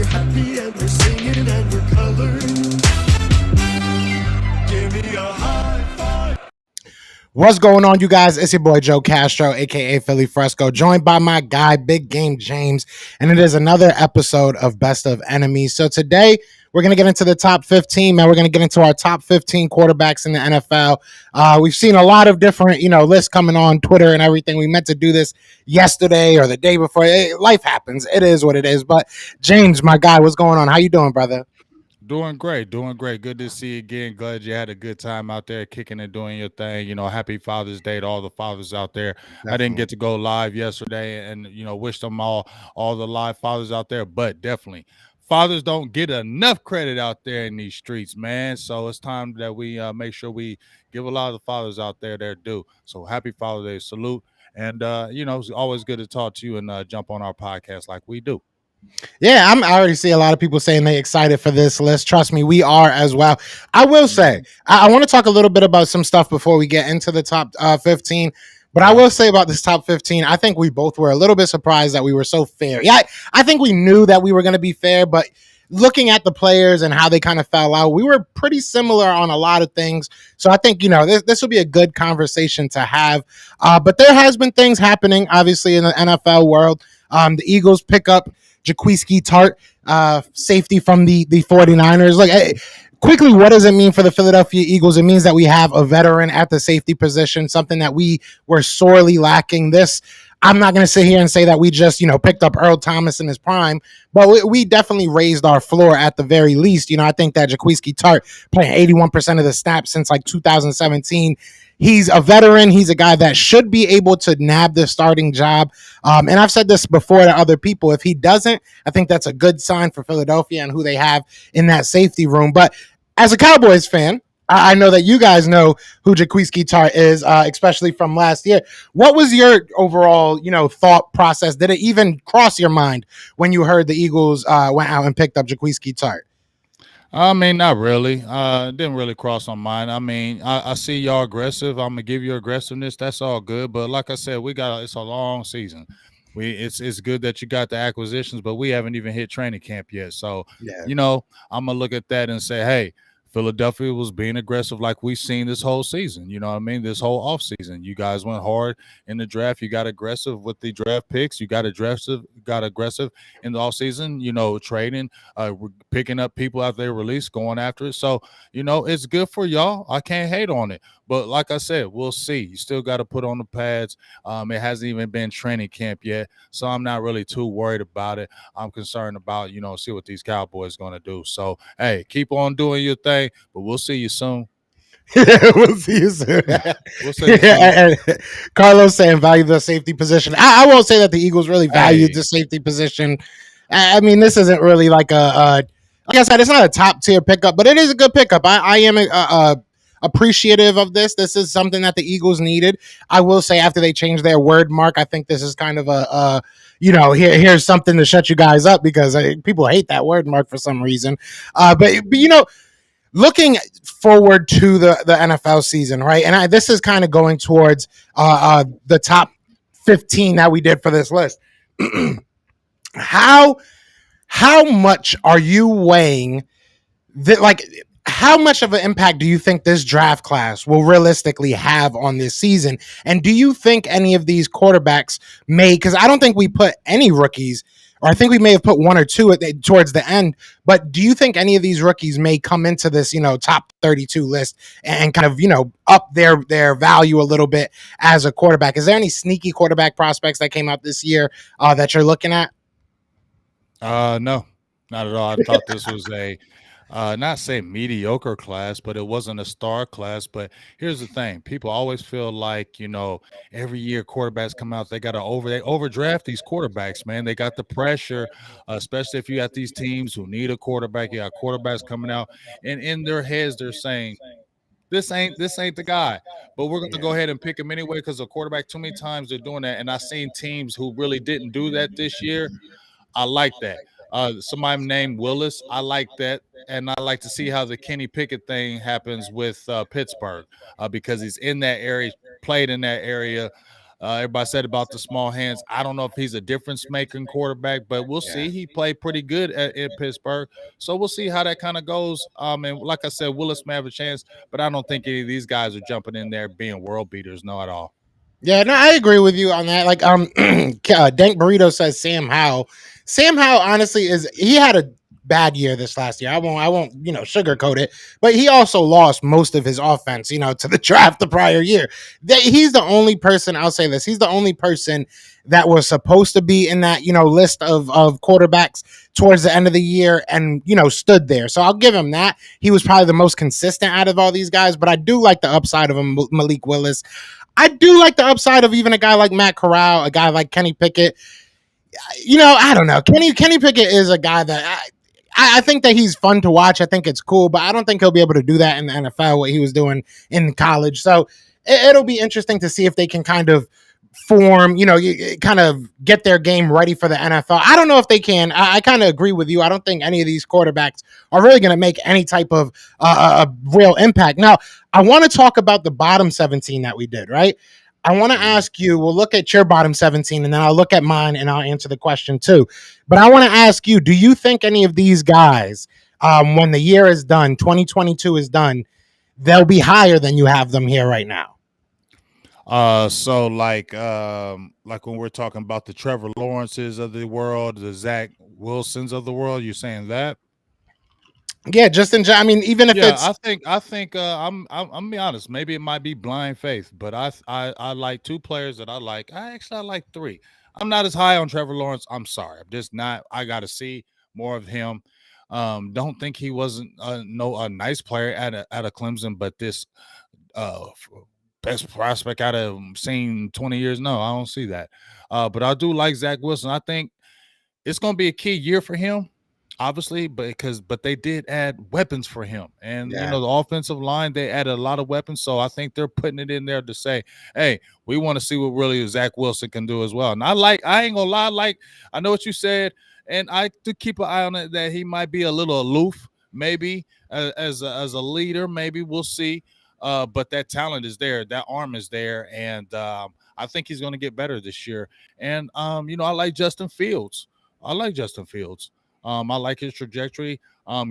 happy and we're singing and we're coloring. Give me a high five. What's going on, you guys? It's your boy Joe Castro, aka Philly Fresco, joined by my guy Big Game James, and it is another episode of Best of Enemies. So today we're gonna get into the top 15, man. We're gonna get into our top 15 quarterbacks in the NFL. We've seen a lot of different, lists coming on Twitter and everything. We meant to do this yesterday or the day before. Life happens. It is what it is. But James, my guy, what's going on? How you doing, brother? Doing great, doing great. Good to see you again. Glad you had a good time out there kicking and doing your thing. Happy Father's Day to all the fathers out there. I didn't Definitely. get to go live yesterday and wish them all the live fathers out there, but definitely fathers don't get enough credit out there in these streets, man. So it's time that we make sure we give a lot of the fathers out there their due. So happy Father's Day, salute. And it's always good to talk to you and jump on our podcast like we do. Yeah, I already see a lot of people saying they excited for this list. Trust me, we are as well. I will say, Mhm. I want to talk a little bit about some stuff before we get into the top 15. But I Okay. will say about this top 15, I think we both were a little bit surprised that we were so fair. Yeah, I think we knew that we were going to be fair, but looking at the players and how they kind of fell out, we were pretty similar on a lot of things. So I think, this will be a good conversation to have. But there has been things happening, obviously, in the NFL world. The Eagles pick up Jaquiski Tart, safety from the 49ers. Quickly, what does it mean for the Philadelphia Eagles? It means that we have a veteran at the safety position, something that we were sorely lacking. I'm not going to sit here and say that we just, picked up Earl Thomas in his prime, but we definitely raised our floor at the very least. I think that Jaquiski Tart playing 81% of the snaps since like 2017. He's a veteran. He's a guy that should be able to nab the starting job. And I've said this before to other people. If he doesn't, I think that's a good sign for Philadelphia and who they have in that safety room. But as a Cowboys fan, I know that you guys know who Jaquiski Tart is, especially from last year. What was your overall, thought process? Did it even cross your mind when you heard the Eagles went out and picked up Jaquiski Tart? I mean, not really. It didn't really cross my mind. I mean, I see y'all aggressive. I'm gonna give you aggressiveness. That's all good. But like I said, it's a long season. It's good that you got the acquisitions, but we haven't even hit training camp yet. So, Yeah. I'm gonna look at that and say, hey, Philadelphia was being aggressive like we've seen this whole season. You know what I mean? This whole offseason. You guys went hard in the draft. You got aggressive with the draft picks. You got aggressive in the offseason, trading, picking up people after they release, going after it. So, it's good for y'all. I can't hate on it. But like I said, we'll see. You still got to put on the pads. It hasn't even been training camp yet. So I'm not really too worried about it. I'm concerned about, see what these Cowboys going to do. So, hey, keep on doing your thing, but we'll see you soon. We'll see you soon. We'll see you soon. Carlos saying value the safety position. I won't say that the Eagles really valued Hey, the safety position. I mean, this isn't really like I said, it's not a top tier pickup, but it is a good pickup. I am appreciative of this. This is something that the Eagles needed. I will say after they changed their word mark, I think this is kind of here's something to shut you guys up because people hate that word mark for some reason. But looking forward to the NFL season, right? And this is kind of going towards the top 15 that we did for this list. how how much are you weighing that? Like, how much of an impact do you think this draft class will realistically have on this season? And do you think any of these quarterbacks may? Because I don't think we put any rookies, or I think we may have put one or two towards the end. But do you think any of these rookies may come into this, top 32 list and kind of, up their value a little bit as a quarterback? Is there any sneaky quarterback prospects that came out this year that you're looking at? no, not at all. I thought this was not say mediocre class, but it wasn't a star class. But here's the thing: people always feel like every year quarterbacks come out, they overdraft these quarterbacks. Man, they got the pressure, especially if you got these teams who need a quarterback. You got quarterbacks coming out, and in their heads they're saying, this ain't the guy, but we're gonna go ahead and pick him anyway because the quarterback. Too many times they're doing that, and I've seen teams who really didn't do that this year. I like that. Somebody named Willis. I like that. And I like to see how the Kenny Pickett thing happens with Pittsburgh because he's in that area, played in that area. Everybody said about the small hands. I don't know if he's a difference making quarterback, but we'll see. He played pretty good in Pittsburgh, so we'll see how that kind of goes. And like I said, Willis may have a chance, but I don't think any of these guys are jumping in there being world beaters. No, at all. Yeah, no, I agree with you on that. Like, Dank Burrito says Sam Howell. Sam Howell, honestly, he had a bad year this last year. I won't, sugarcoat it. But he also lost most of his offense, to the draft the prior year. He's the only person. I'll say this: he's the only person that was supposed to be in that, list of quarterbacks towards the end of the year, and stood there. So I'll give him that. He was probably the most consistent out of all these guys. But I do like the upside of him, Malik Willis. I do like the upside of even a guy like Matt Corral, a guy like Kenny Pickett. I don't know. Kenny Pickett is a guy that I think that he's fun to watch. I think it's cool, but I don't think he'll be able to do that in the NFL, what he was doing in college. So it'll be interesting to see if they can kind of form, kind of get their game ready for the NFL. I don't know if they can. I kind of agree with you. I don't think any of these quarterbacks are really going to make any type of real impact. Now, I want to talk about the bottom 17 that we did, right? I want to ask you, we'll look at your bottom 17 and then I'll look at mine and I'll answer the question too. But I want to ask you, do you think any of these guys, when the year is done, 2022 is done, they'll be higher than you have them here right now? So like when we're talking about the Trevor Lawrences of the world, the Zach Wilsons of the world, you saying that? Yeah, just in. I mean, even if it's. I think. I'm be honest. Maybe it might be blind faith, but I like two players that I like. I like three. I'm not as high on Trevor Lawrence. I'm sorry. I'm just not. I got to see more of him. Don't think he wasn't a nice player at a Clemson, but this best prospect out of seen 20 years. No, I don't see that. But I do like Zach Wilson. I think it's going to be a key year for him. Obviously, but they did add weapons for him, and the offensive line, they added a lot of weapons. So I think they're putting it in there to say, "Hey, we want to see what really Zach Wilson can do as well." And I ain't gonna lie, I know what you said, and I do keep an eye on it that he might be a little aloof, maybe as a leader. Maybe we'll see. But that talent is there, that arm is there, and I think he's going to get better this year. And I like Justin Fields. I like his trajectory.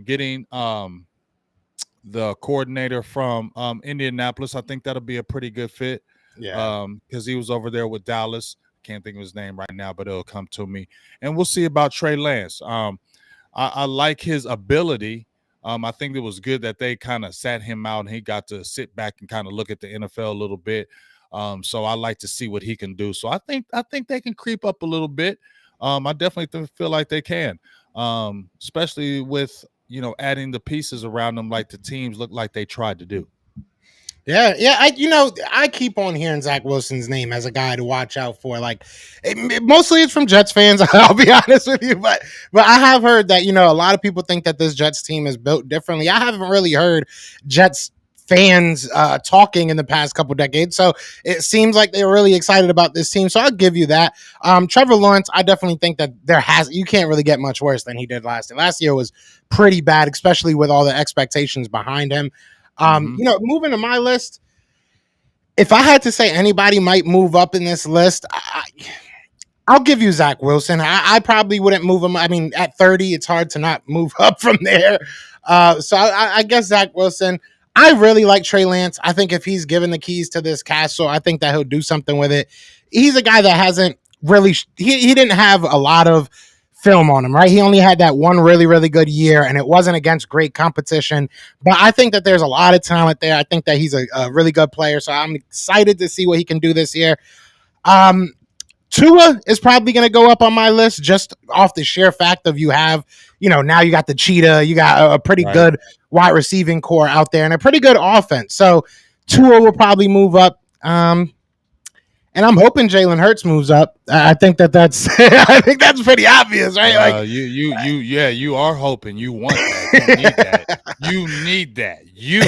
Getting the coordinator from Indianapolis, I think that'll be a pretty good fit. Yeah. Because he was over there with Dallas. Can't think of his name right now, but it'll come to me. And we'll see about Trey Lance. I like his ability. I think it was good that they kind of sat him out and he got to sit back and kind of look at the NFL a little bit. So I like to see what he can do. So I think they can creep up a little bit. I definitely feel like they can. Especially with adding the pieces around them like the teams look like they tried to do. Yeah. I keep on hearing Zach Wilson's name as a guy to watch out for. Like, mostly it's from Jets fans. I'll be honest with you, but I have heard that a lot of people think that this Jets team is built differently. I haven't really heard Jets fans talking in the past couple decades, so it seems like they're really excited about this team. So I'll give you that. Trevor Lawrence, I definitely think that you can't really get much worse than he did last year. Last year was pretty bad, especially with all the expectations behind him. Moving to my list, if I had to say anybody might move up in this list, I'll give you Zach Wilson. I probably wouldn't move him. I mean, at 30, it's hard to not move up from there. So I guess Zach Wilson. I really like Trey Lance. I think if he's given the keys to this castle, I think that he'll do something with it. He's a guy that hasn't really, he didn't have a lot of film on him, right? He only had that one really, really good year, and it wasn't against great competition. But I think that there's a lot of talent there. I think that he's a really good player, so I'm excited to see what he can do this year. Tua is probably going to go up on my list just off the sheer fact of now you got the cheetah, you got a pretty good wide receiving core out there and a pretty good offense. So Tua will probably move up. And I'm hoping Jalen Hurts moves up. I think that's I think that's pretty obvious, right? You are hoping. You want that. You need that. You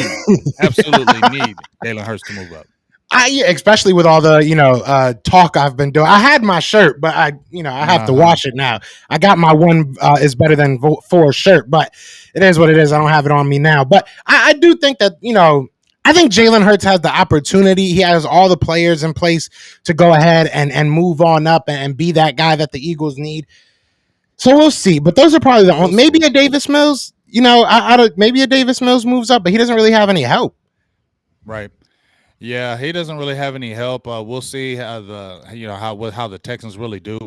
absolutely need Jalen Hurts to move up. Especially with all the talk I've been doing. I had my shirt, but I have to wash it now. I got my one is better than 4 shirt, but it is what it is. I don't have it on me now, but I do think that I think Jalen Hurts has the opportunity. He has all the players in place to go ahead and move on up and be that guy that the Eagles need. So we'll see. But those are probably the only, We'll maybe see. a Davis Mills. You know, maybe a Davis Mills moves up, but he doesn't really have any help. Right. Yeah, he doesn't really have any help. We'll see how how the Texans really do.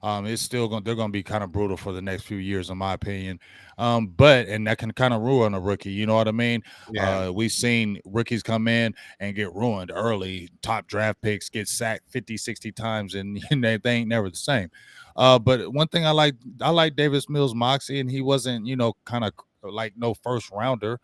It's still going they're going to be kind of brutal for the next few years, in my opinion. But and that can kind of ruin a rookie. You know what I mean? Yeah. We've seen rookies come in and get ruined early. Top draft picks get sacked 50, 60 times, and they ain't never the same. But one thing I like Davis Mills Moxie, and he wasn't kind of like no first rounder.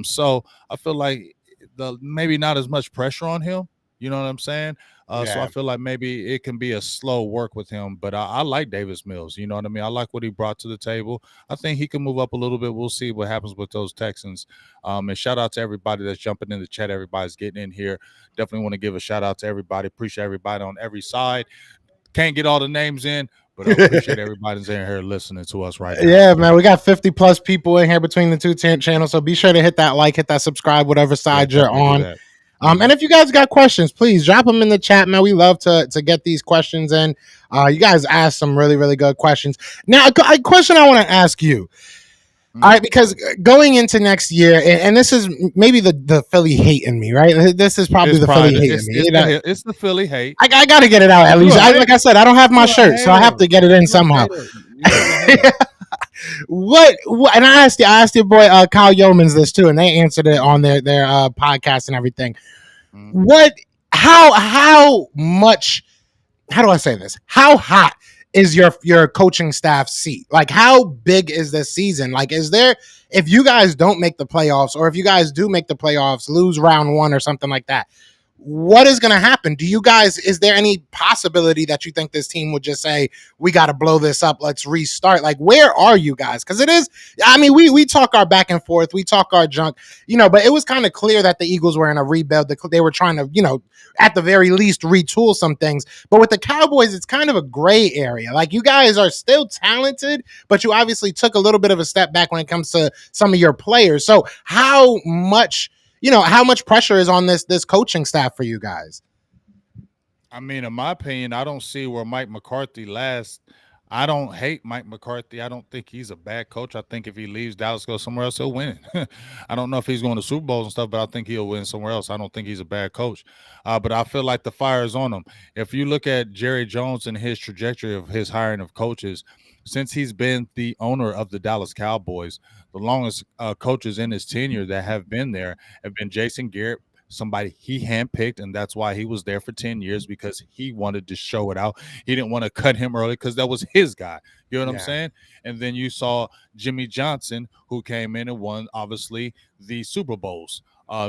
So I feel like the maybe not as much pressure on him. You know what I'm saying? So I Yeah. feel like maybe it can be a slow work with him, but I like Davis Mills. You know what I mean? I like what he brought to the table. I think he can move up a little bit. We'll see what happens with those Texans. And shout out to everybody that's jumping in the chat. Everybody's getting in here. Definitely want to give a shout out to everybody. Appreciate everybody on every side. Can't get all the names in, but I appreciate everybody that's in here listening to us right now. Yeah, man, we got 50 plus people in here between the two channels. So be sure to hit that like, hit that subscribe, whatever Yeah, side you're definitely do on. that. And if you guys got questions, please drop them in the chat, man. We love to get these questions in. You guys asked some really, really good questions. Now, a question I want to ask you. All right, because going into next year, and this is maybe the Philly hating me, right? This is probably It's the Philly pride. hating me. You know, It's the Philly hate. I got to get it out at You least. a Like hater. I said, I don't have my You a shirt, so I have hater. to get it in You a somehow. hater. You is a hater. What? And I asked your boy Kyle Yeomans this too, and they answered it on their podcast and everything. Mm. What? How much? How do I say this? How hot is your coaching staff seat? Like, how big is this season? Like, is there, if you guys don't make the playoffs, or if you guys do make the playoffs, lose round one or something like that, what is going to happen? Do you guys, is there any possibility that you think this team would just say, we got to blow this up, let's restart? Like, where are you guys? Because it is, I mean, we talk our back and forth, we talk our junk, but it was kind of clear that the Eagles were in a rebuild. They were trying to, at the very least, retool some things. But with the Cowboys, it's kind of a gray area. Like, you guys are still talented, but you obviously took a little bit of a step back when it comes to some of your players. So how much pressure is on this coaching staff for you guys? I mean, in my opinion, I don't see where Mike McCarthy lasts. I don't hate Mike McCarthy. I don't think he's a bad coach. I think if he leaves Dallas, go somewhere else, he'll win. I don't know if he's going to Super Bowls and stuff, but I think he'll win somewhere else. I don't think he's a bad coach. But I feel like the fire is on him. If you look at Jerry Jones and his trajectory of his hiring of coaches, since he's been the owner of the Dallas Cowboys, the longest coaches in his tenure that have been there have been Jason Garrett, somebody he handpicked, and that's why he was there for 10 years, because he wanted to show it out. He didn't want to cut him early because that was his guy. You know what I'm saying? And then you saw Jimmy Johnson, who came in and won, obviously, the Super Bowls,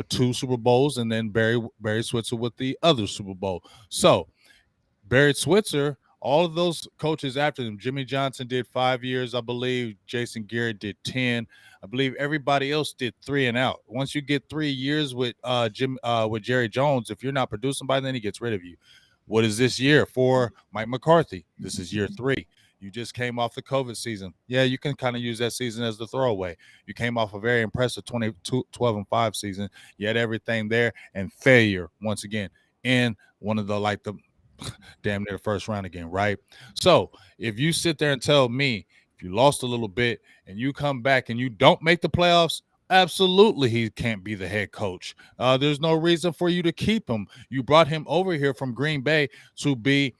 2 Super Bowls, and then Barry Switzer with the other Super Bowl. So Barry Switzer, all of those coaches after him, Jimmy Johnson did 5 years, I believe. Jason Garrett did 10. I believe everybody else did 3 and out. Once you get 3 years with with Jerry Jones, if you're not producing by then, he gets rid of you. What is this year for Mike McCarthy? This is year 3. You just came off the COVID season. Yeah, you can kind of use that season as the throwaway. You came off a very impressive 12-5 season. You had everything there, and failure once again in one of the damn near the first round again, right? So if you sit there and tell me if you lost a little bit and you come back and you don't make the playoffs, absolutely he can't be the head coach. There's no reason for you to keep him. You brought him over here from Green Bay to be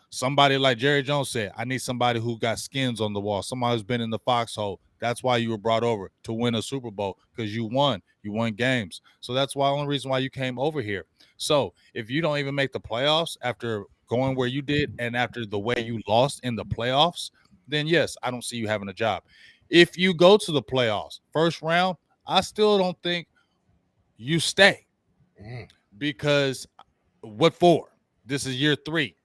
somebody like Jerry Jones said, I need somebody who got skins on the wall, somebody who's been in the foxhole. That's why you were brought over, to win a Super Bowl, because you won games. So that's why, only reason why you came over here. So if you don't even make the playoffs after going where you did and after the way you lost in the playoffs, then yes, I don't see you having a job. If you go to the playoffs first round, I still don't think you stay, because what for? This is year 3.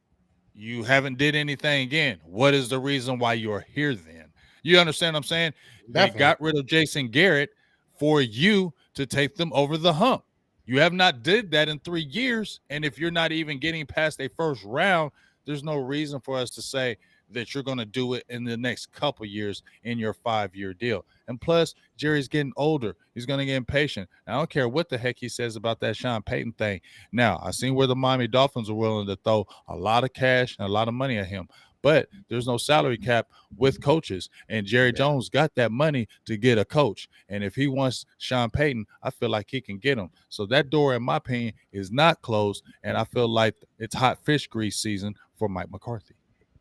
You haven't did anything again. What is the reason why you're here then? You understand what I'm saying? They Definitely. got rid of Jason Garrett for you to take them over the hump. You have not did that in 3 years, and if you're not even getting past a first round, there's no reason for us to say that you're going to do it in the next couple years in your 5-year deal. And plus, Jerry's getting older. He's going to get impatient. I don't care what the heck he says about that Sean Payton thing. Now, I seen where the Miami Dolphins are willing to throw a lot of cash and a lot of money at him. But there's no salary cap with coaches. And Jerry Jones got that money to get a coach. And if he wants Sean Payton, I feel like he can get him. So that door, in my opinion, is not closed. And I feel like it's hot fish grease season for Mike McCarthy.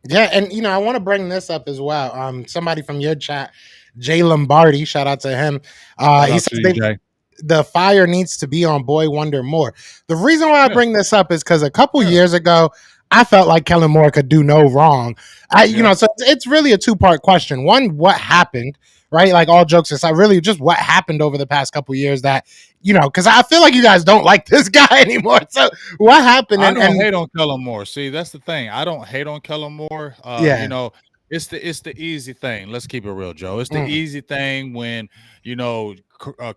Yeah, and I want to bring this up as well. Somebody from your chat, Jay Lombardi, shout out to him. Shout He out says to you, Jay. the fire needs to be on Boy Wonder Moore. The reason why I Yeah. bring this up is because a couple Yeah. years ago, I felt like Kellen Moore could do no wrong. So it's really a two-part question. One, what happened, right? Like all jokes aside, really just what happened over the past couple years that, because I feel like you guys don't like this guy anymore. So what happened? I don't hate on Kellen Moore. See, that's the thing. I don't hate on Kellen Moore. Yeah. It's the easy thing. Let's keep it real, Joe. It's the Mm. easy thing when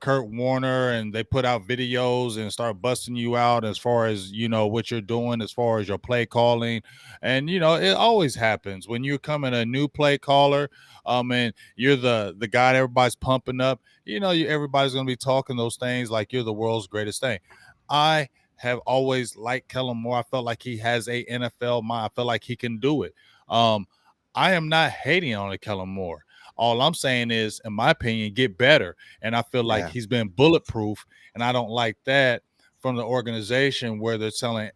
Kurt Warner and they put out videos and start busting you out as far as what you're doing, as far as your play calling, and it always happens when you're coming a new play caller. And you're the guy that everybody's pumping up. Everybody's gonna be talking those things like you're the world's greatest thing. I have always liked Kellen Moore. I felt like he has a NFL mind. I felt like he can do it. I am not hating on Kellen Moore. All I'm saying is, in my opinion, get better. And I feel like he's been bulletproof, and I don't like that from the organization where they're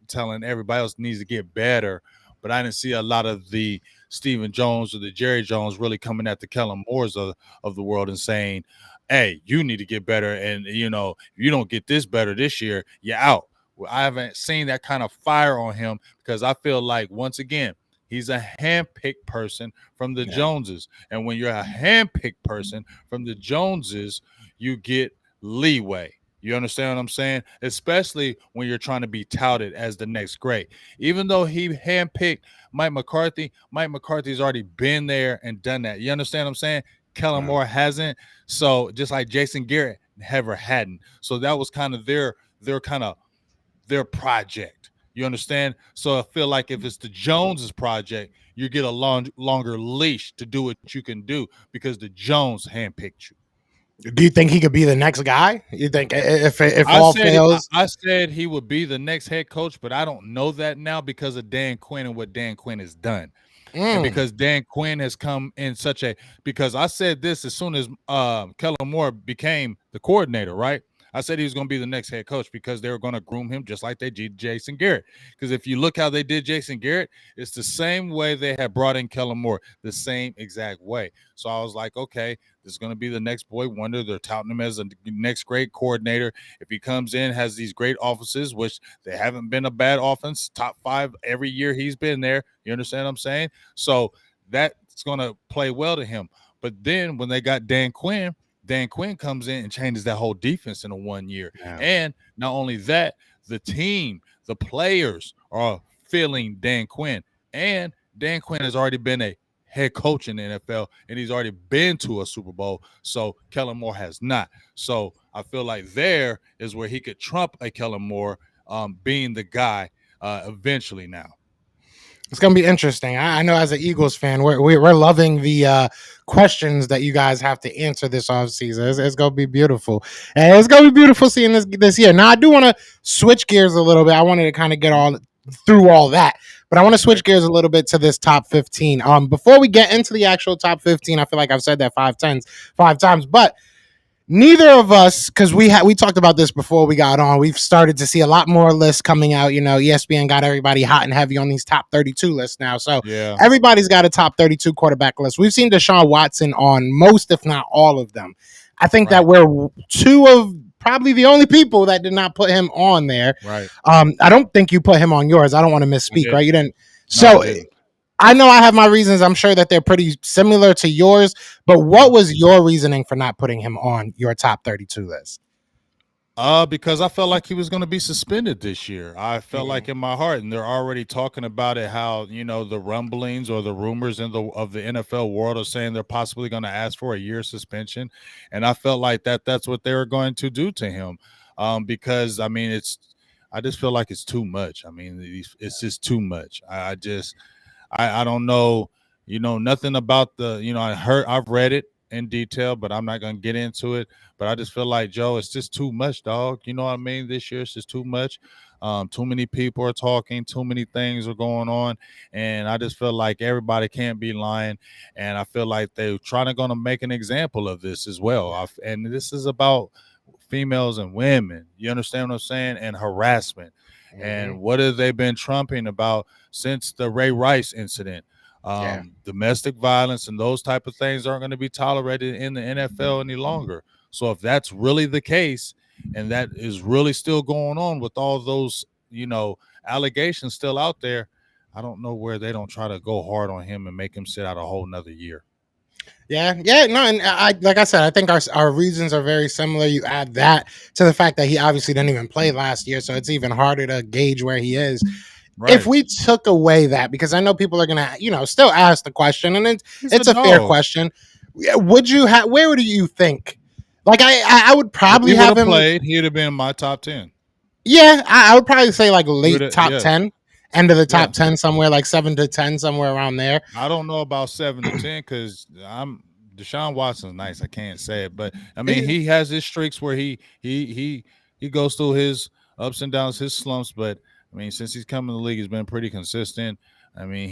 telling everybody else needs to get better. But I didn't see a lot of the Stephen Jones or the Jerry Jones really coming at the Kellen Moores of the world and saying, hey, you need to get better. And, if you don't get this better this year, you're out. Well, I haven't seen that kind of fire on him because I feel like, once again, he's a handpicked person from the Joneses. And when you're a handpicked person from the Joneses, you get leeway. You understand what I'm saying? Especially when you're trying to be touted as the next great. Even though he handpicked Mike McCarthy's already been there and done that. You understand what I'm saying? Kellen Moore hasn't. So just like Jason Garrett never hadn't. So that was kind of their project. You understand? So I feel like if it's the Joneses project, you get a longer leash to do what you can do because the Jones handpicked you. Do you think he could be the next guy? You think if all fails? I said he would be the next head coach, but I don't know that now because of Dan Quinn and what Dan Quinn has done. And because Dan Quinn has come in because I said this as soon as Kellen Moore became the coordinator, right? I said he was going to be the next head coach because they were going to groom him just like they did Jason Garrett. Because if you look how they did Jason Garrett, it's the same way they had brought in Kellen Moore, the same exact way. So I was like, okay, this is going to be the next boy wonder. They're touting him as the next great coordinator. If he comes in, has these great offices, which they haven't been a bad offense, top 5 every year he's been there. You understand what I'm saying? So that's going to play well to him. But then when they got Dan Quinn comes in and changes that whole defense in a 1 year. Yeah. And not only that, the team, the players are feeling Dan Quinn. And Dan Quinn has already been a head coach in the NFL, and he's already been to a Super Bowl. So Kellen Moore has not. So I feel like there is where he could trump a Kellen Moore being the guy eventually now. It's going to be interesting. I know as an Eagles fan, we're loving the questions that you guys have to answer this offseason. It's going to be beautiful. And it's going to be beautiful seeing this year. Now, I do want to switch gears a little bit. I wanted to kind of get all through all that. But I want to switch gears a little bit to this top 15. Before we get into the actual top 15, I feel like I've said that five times. But neither of us, because we talked about this before we got on, we've started to see a lot more lists coming out. ESPN got everybody hot and heavy on these top 32 lists now. So everybody's got a top 32 quarterback list. We've seen Deshaun Watson on most, if not all of them. I think that we're two of probably the only people that did not put him on there. Right. I don't think you put him on yours. I don't want to misspeak, right? You didn't. So I know I have my reasons. I'm sure that they're pretty similar to yours, but what was your reasoning for not putting him on your top 32 list? Because I felt like he was going to be suspended this year. I felt like in my heart, and they're already talking about it, how, the rumblings or the rumors of the NFL world are saying they're possibly going to ask for a year suspension. And I felt like that's what they were going to do to him. Because I just feel like it's too much. It's just too much. I don't know. Nothing about I've read it in detail, but I'm not gonna get into it. But I just feel like, Joe, it's just too much, dog. You know what I mean? This year it's just too much. Too many people are talking, too many things are going on, and I just feel like everybody can't be lying. And I feel like they're trying to gonna make an example of this as well. And this is about females and women. You understand what I'm saying? And harassment. Mhm. And what have they been trumping about since the Ray Rice incident? Yeah. Domestic violence and those type of things aren't going to be tolerated in the NFL any longer. So if that's really the case, and that is really still going on with all those, allegations still out there, I don't know where they don't try to go hard on him and make him sit out a whole nother year. Yeah, yeah, no, and I like I said, I think our reasons are very similar. You add that to the fact that he obviously didn't even play last year, so it's even harder to gauge where he is. If Right. we took away that, because I know people are gonna, still ask the question, and He's a it's a fair dog. question. Would you have? Where would you think? Like I would If he probably would have have him. played, he'd have been in my top 10. Yeah, I would probably say like He would late have, top yes. 10, end of the Yeah. top 10, somewhere like 7 to 10, somewhere around there. I don't know about 7 to 10 because I'm Deshaun Watson's nice. I can't say it, but I mean he has his streaks where he goes through his ups and downs, his slumps. But I mean, since he's come in the league, he's been pretty consistent. I mean,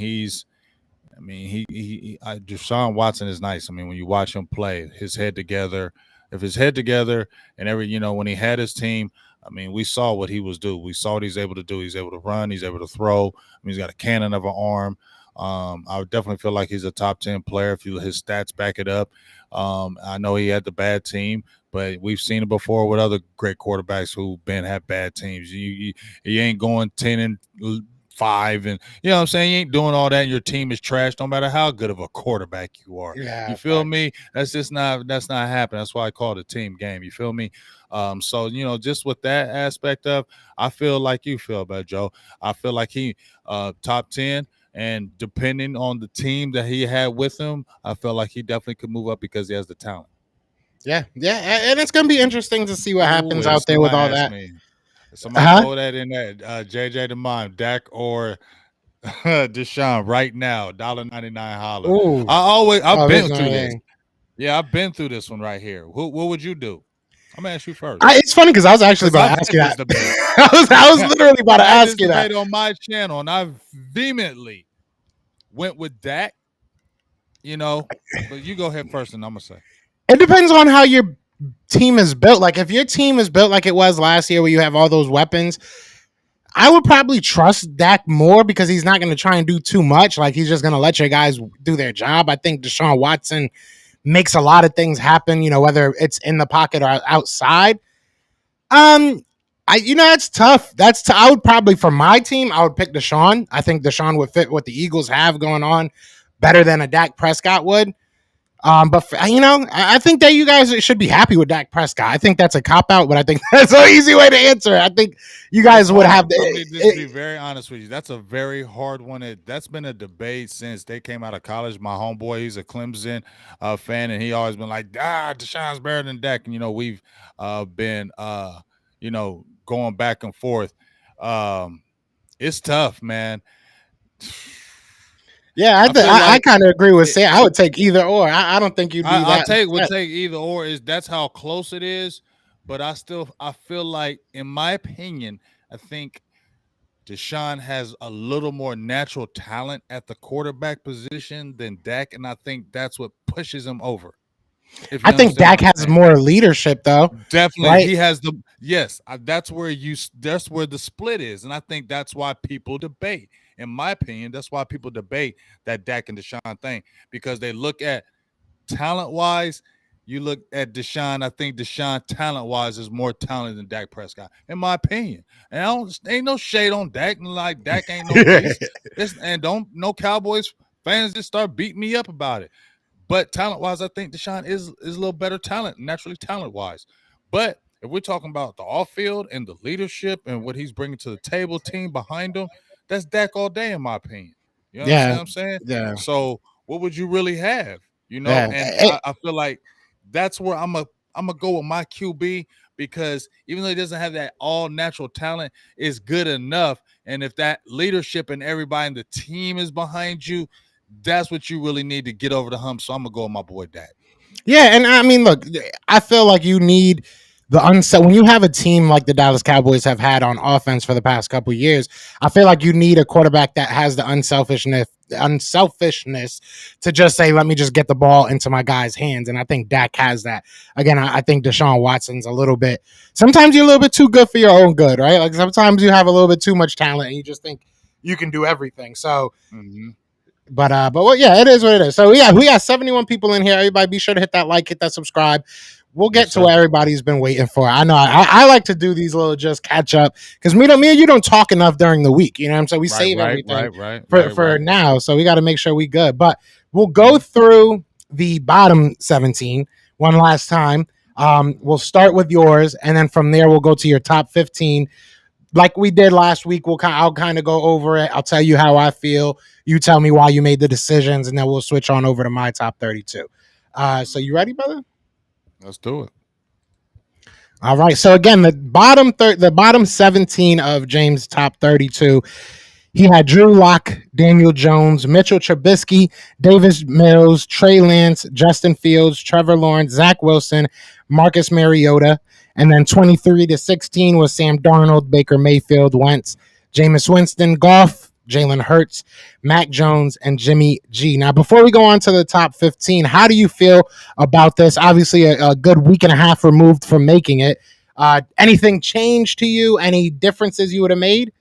Deshaun Watson is nice. I mean, when you watch him play, his head together. If his head together and when he had his team, I mean, we saw what he was doing. We saw what he's able to do. He's able to run. He's able to throw. I mean, he's got a cannon of an arm. I would definitely feel like he's a top 10 player if his stats back it up. I know he had the bad team, but we've seen it before with other great quarterbacks who've had bad teams. You ain't going 10-5, and you know what I'm saying. You ain't doing all that, and your team is trash. No matter how good of a quarterback you are, Yeah, you feel facts. me? That's not happening. That's why I call it a team game. You feel me? So just with that aspect of, I feel like you feel about Joe. I feel like he top 10. And depending on the team that he had with him, I felt like he definitely could move up because he has the talent. Yeah, yeah, and it's gonna be interesting to see what Ooh, happens if out there with somebody all asked that. me, if somebody Huh? throw that in that JJ the Mime, Dak or Deshaun right now, $1.99 holler. Ooh. I've Oh, there's been no through this. way. Yeah, I've been through this one right here. What would you do? I'm gonna ask you first It's funny because I was actually because about I've to ask had you this that. debate. I was literally about I've to had ask this you that. debate on my channel, and I vehemently went with Dak. But you go ahead first, and I'm gonna say. It depends on how your team is built. Like if your team is built like it was last year, where you have all those weapons, I would probably trust Dak more because he's not going to try and do too much. Like he's just going to let your guys do their job. I think Deshaun Watson makes a lot of things happen. Whether it's in the pocket or outside. That's tough. I would probably for my team, I would pick Deshaun. I think Deshaun would fit what the Eagles have going on better than a Dak Prescott would. But I think that you guys should be happy with Dak Prescott. I think that's a cop out, but I think that's an easy way to answer it. I think you It's guys would have. hard. I'm gonna just be very honest with you. That's a very hard one. That's been a debate since they came out of college. My homeboy, he's a Clemson fan, and he always been like, Deshaun's better than Dak. And we've been going back and forth. It's tough, man. Yeah, I feel I like kind of agree with it, Sam. I would take either or. I don't think you'd be I that take would upset. take either or. Is That's how close it is. But I feel like, in my opinion, I think Deshaun has a little more natural talent at the quarterback position than Dak, and I think that's what pushes him over. If I you think understand what Dak I'm has saying, more leadership, though. definitely Right? he has the yes. That's where the split is, and I think that's why people debate. In my opinion, that's why people debate that Dak and Deshaun thing because they look at talent wise. You look at Deshaun. I think Deshaun talent wise is more talented than Dak Prescott, in my opinion. And ain't no shade on Dak. Like Dak ain't no beast. And don't no Cowboys fans just start beating me up about it. But talent wise, I think Deshaun is a little better talent, naturally talent wise. But if we're talking about the off field and the leadership and what he's bringing to the table, team behind him, that's Dak all day, in my opinion. You understand Yeah, what I'm saying? yeah, So what would you really have? yeah. And I feel like that's where I'm gonna go with my QB because even though he doesn't have that all natural talent, it's good enough. And if that leadership and everybody in the team is behind you, that's what you really need to get over the hump. So I'm gonna go with my boy Dak. Yeah, and I mean, look, I feel like you need the unset when you have a team like the Dallas Cowboys have had on offense for the past couple of years. I feel like you need a quarterback that has the unselfishness to just say, "Let me just get the ball into my guy's hands." And I think Dak has that. Again, I think Deshaun Watson's a little bit. Sometimes you're a little bit too good for your own good, right? Like sometimes you have a little bit too much talent, and you just think you can do everything. So. Mm-hmm. But well, yeah, it is what it is. So yeah, we got 71 people in here. Everybody, be sure to hit that like, hit that subscribe. We'll get Yes, to what sir. everybody's been waiting for. I know I like to do these little just catch up because me and you don't talk enough during the week. You know what I'm saying? We Right, save right, everything right, right, right, for right. now, so we got to make sure we good. But we'll go Mhm. through the bottom 17 one last time. We'll start with yours, and then from there we'll go to your top 15 like we did last week. I'll kind of go over it. I'll tell you how I feel. You tell me why you made the decisions, and then we'll switch on over to my top 32. So you ready, brother? Let's do it. All right. So again, the bottom 17 of James' top 32. He had Drew Lock, Daniel Jones, Mitchell Trubisky, Davis Mills, Trey Lance, Justin Fields, Trevor Lawrence, Zach Wilson, Marcus Mariota. And then 23 to 16 was Sam Darnold, Baker Mayfield, Wentz, Jameis Winston, Goff, Jalen Hurts, Mac Jones, and Jimmy G. Now, before we go on to the top 15, how do you feel about this? Obviously, a good week and a half removed from making it. Anything changed to you? Any differences you would have made?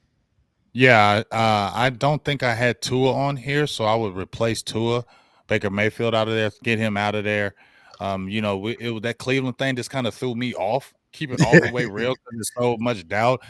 Yeah, I don't think I had Tua on here, so I would replace Tua, Baker Mayfield out of there, get him out of there. It was that Cleveland thing just kind of threw me off. Keep it all the way real because there's so much doubt.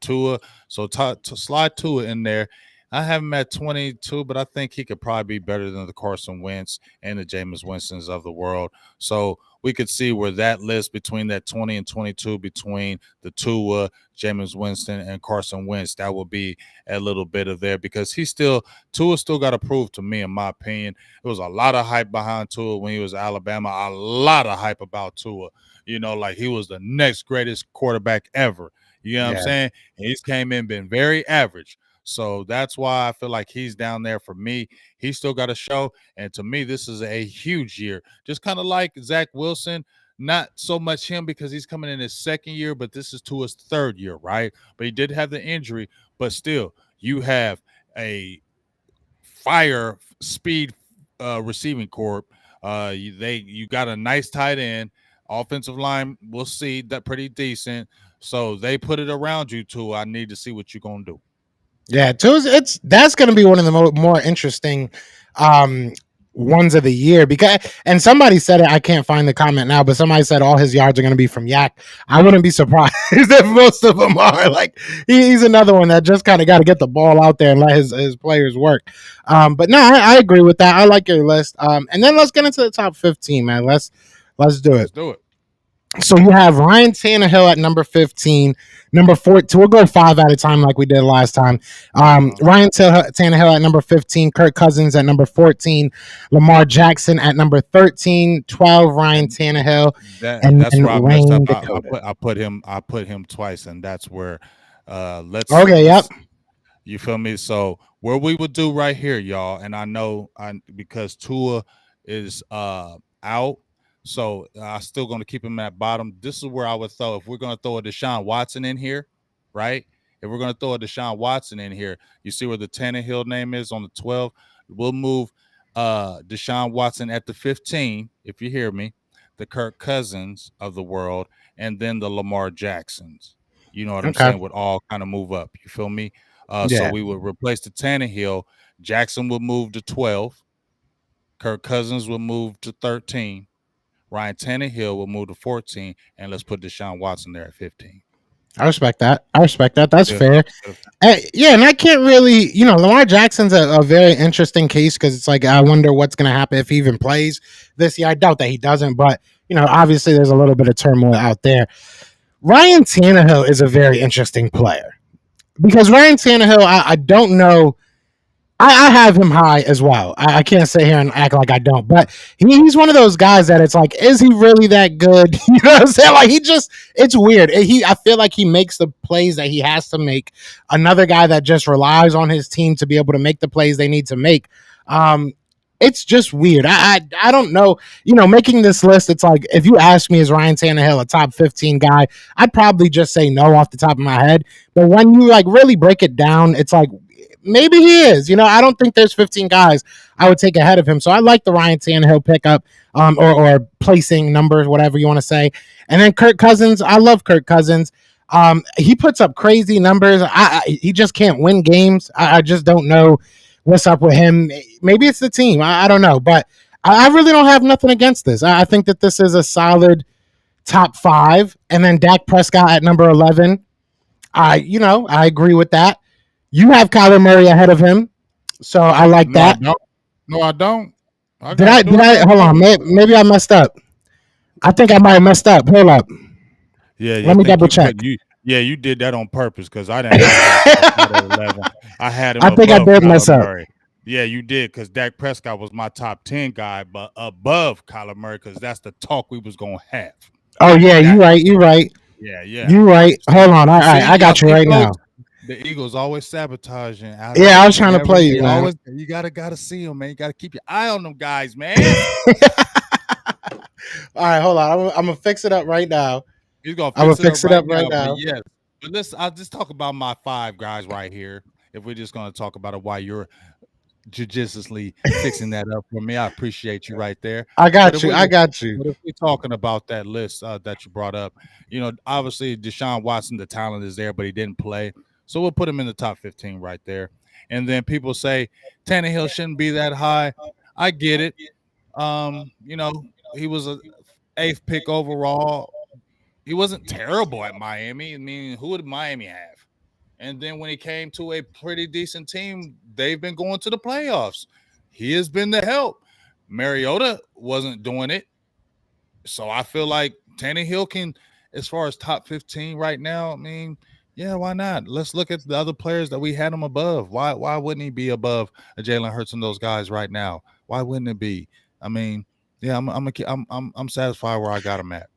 Tua, so to slide Tua in there. I have him at 22, but I think he could probably be better than the Carson Wentz and the Jameis Winstons of the world. So we could see where that list between that 20 and 22, between the Tua, Jameis Winston, and Carson Wentz, that will be a little bit of there because Tua still got to prove to me, in my opinion. There was a lot of hype behind Tua when he was at Alabama, a lot of hype about Tua. Like he was the next greatest quarterback ever. You know what I'm Yeah. saying? And he's came in, been very average. So that's why I feel like he's down there for me. He's still got a show. And to me, this is a huge year. Just kind of like Zach Wilson, not so much him because he's coming in his second year, but this is to his third year, right? But he did have the injury, but still, you have a fire speed receiving corp. You got a nice tight end, offensive line. We'll see that pretty decent. So they put it around you too. I need to see what you're gonna do. Yeah, it's that's going to be one of the more interesting um, ones of the year because and somebody said it. I can't find the comment now, but somebody said all his yards are going to be from Yak. I wouldn't be surprised if most of them are. Like he's another one that just kind of got to get the ball out there and let his players work. But no, I agree with that. I like your list. And then let's get into the top 15, man. Let's do it. Let's do it. So you have Ryan Tannehill at number 15, number 14. We'll go five at a time like we did last time. Ryan Tannehill at number 15, Kirk Cousins at number 14, Lamar Jackson at number 13, 12, Ryan Tannehill, and That's where I messed up. Wayne Dakota. I put him twice, and that's where let's Okay, yep. you feel me? So where we would do right here, y'all, and I know because Tua is out, so I'm still gonna keep him at bottom. This is where I would throw if we're gonna throw a Deshaun Watson in here, right? If we're gonna throw a Deshaun Watson in here, you see where the Tannehill name is on the 12. We'll move Deshaun Watson at the 15, if you hear me, the Kirk Cousins of the world, and then the Lamar Jacksons. You know what I'm Okay. saying? Would all kind of move up. You feel me? So Yeah. we would replace the Tannehill. Jackson would move to 12. Kirk Cousins would move to 13. Ryan Tannehill will move to 14. And let's put Deshaun Watson there at 15. I respect that. That's Yeah. fair. Yeah, and I can't really, Lamar Jackson's a very interesting case because it's like I wonder what's going to happen if he even plays this year. I doubt that he doesn't, but obviously there's a little bit of turmoil out there. Ryan Tannehill is a very interesting player because Ryan Tannehill, I don't know. I have him high as well. I can't sit here and act like I don't, but he's one of those guys that it's like, is he really that good? You know what I'm saying? Like it's weird. I feel like he makes the plays that he has to make. Another guy that just relies on his team to be able to make the plays they need to make. Um, it's just weird. I don't know. Making this list, it's like if you ask me, is Ryan Tannehill a top 15 guy? I'd probably just say no off the top of my head. But when you like really break it down, it's like maybe he is. I don't think there's 15 guys I would take ahead of him. So I like the Ryan Tannehill pickup, or placing numbers, whatever you want to say. And then Kirk Cousins, I love Kirk Cousins. He puts up crazy numbers. He just can't win games. I just don't know what's up with him. Maybe it's the team. I don't know, but I really don't have nothing against this. I think that this is a solid top 5, and then Dak Prescott at number 11. I agree with that. You have Kyler Murray ahead of him, so I like No, I that. don't. No, I don't. I Did got I? two Did of I? them Hold on. ahead. Maybe I messed up. I think I might have messed up. Hold up. Yeah, I Let me think double you check. put you. Yeah, you did that on purpose because I didn't have Dak Prescott at 11. I had him I think I above did Kyler mess up. Murray. Yeah, you did because Dak Prescott was my top 10 guy, but above Kyler Murray because that's the talk we was gonna have. Oh yeah, you Dak. right. You right. Yeah, yeah. You right. See, Hold on. All you right, see, I y'all got you see, right now. folks. The Eagles always sabotaging out of Yeah, I was they trying to never play you, they man. always you gotta see them, man. You gotta keep your eye on them guys, man. All right, hold on. I'm gonna fix it up right now. He's gonna I'm gonna fix it up fix it right up right now. But now. yes, but listen, I'll just talk about my 5 guys right here. If we're just gonna talk about it while you're judiciously fixing that up for me, I appreciate you right there. I But got if you. we're I just got you. but if we're talking about that list that you brought up, obviously Deshaun Watson, the talent is there, but he didn't play. So we'll put him in the top 15 right there. And then people say Tannehill shouldn't be that high. I get it. He was a eighth pick overall. He wasn't terrible at Miami. I mean, who would Miami have? And then when he came to a pretty decent team, they've been going to the playoffs. He has been the help. Mariota wasn't doing it. So I feel like Tannehill can, as far as top 15 right now, I mean, yeah, why not? Let's look at the other players that we had him above. Why wouldn't he be above a Jalen Hurts and those guys right now? Why wouldn't it be? I mean, yeah, I'm satisfied where I got him at.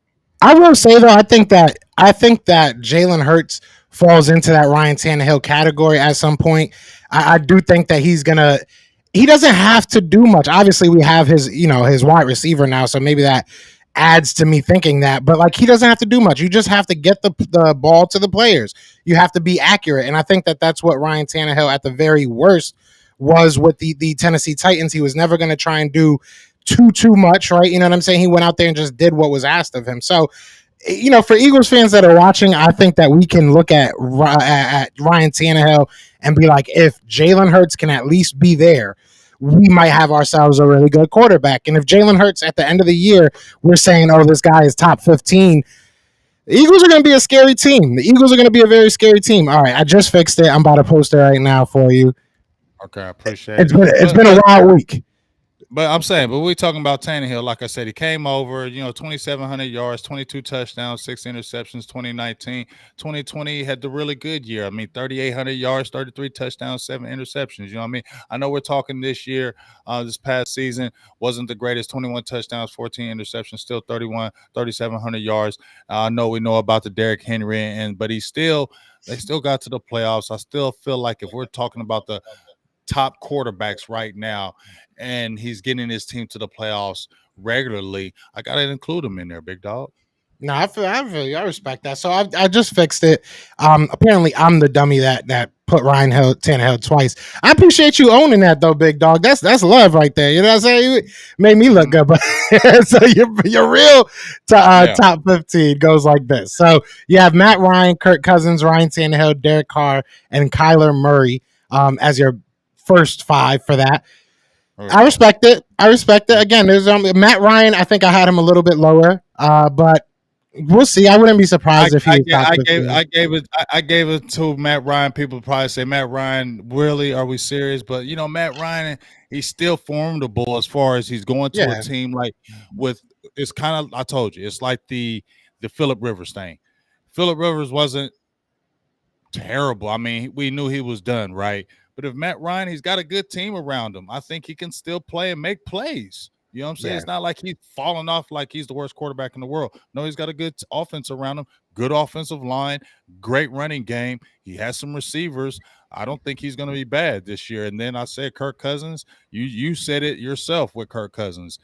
I will say though, I think that Jalen Hurts falls into that Ryan Tannehill category at some point. I do think that he's gonna. He doesn't have to do much. Obviously, we have his wide receiver now, so maybe that adds to me thinking that. But like, he doesn't have to do much. You just have to get the ball to the players. You have to be accurate, and I think that that's what Ryan Tannehill at the very worst was with the Tennessee Titans. He was never going to try and do too much, right? You know what I'm saying? He went out there and just did what was asked of him. So, for Eagles fans that are watching, I think that we can look at Ryan Tannehill and be like, if Jalen Hurts can at least be there, we might have ourselves a really good quarterback. And if Jalen Hurts at the end of the year, we're saying, oh, this guy is top 15, the Eagles are going to be a scary team. The Eagles are going to be a very scary team. All right, I just fixed it. I'm about to post it right now for you. Okay, I appreciate It's it. been it's But been a but wild week. But I'm saying, but we're talking about Tannehill. Like I said, he came over, 2,700 yards, 22 touchdowns, 6 interceptions, 2019. 2020 had the really good year. I mean, 3,800 yards, 33 touchdowns, 7 interceptions. You know what I mean? I know we're talking this year, this past season wasn't the greatest, 21 touchdowns, 14 interceptions, still 3,700 yards. I know we know about the Derrick Henry, but they still got to the playoffs. I still feel like if we're talking about the top quarterbacks right now, and he's getting his team to the playoffs regularly, I gotta include him in there, big dog. No, I respect that. So I just fixed it. Apparently I'm the dummy that put Tannehill twice. I appreciate you owning that though, big dog. That's love right there. You know what I'm saying? You made me look good, but so your real Yeah. top 15 goes like this. So you have Matt Ryan, Kirk Cousins, Ryan Tannehill, Derek Carr, and Kyler Murray as your first 5 for that. I Okay. respect it. Again, there's Matt Ryan. I think I had him a little bit lower, but we'll see. I wouldn't be I surprised if he I, was ga- top I gave 15. I gave it I gave it to Matt Ryan. People probably say Matt Ryan, really? Are we serious? But Matt Ryan, he's still formidable as far as he's going to a Yeah, team like with it's kind of I told you, it's like the Phillip Rivers thing. Phillip Rivers wasn't terrible. I mean, we knew he was done, right? But if Matt Ryan, he's got a good team around him. I think he can still play and make plays. You know what I'm saying? yeah. It's not like he's falling off like he's the worst quarterback in the world. No, he's got a good offense around him, good offensive line, great running game. He has some receivers. I don't think he's going to be bad this year. And then I said Kirk Cousins. You said it yourself with Kirk Cousins.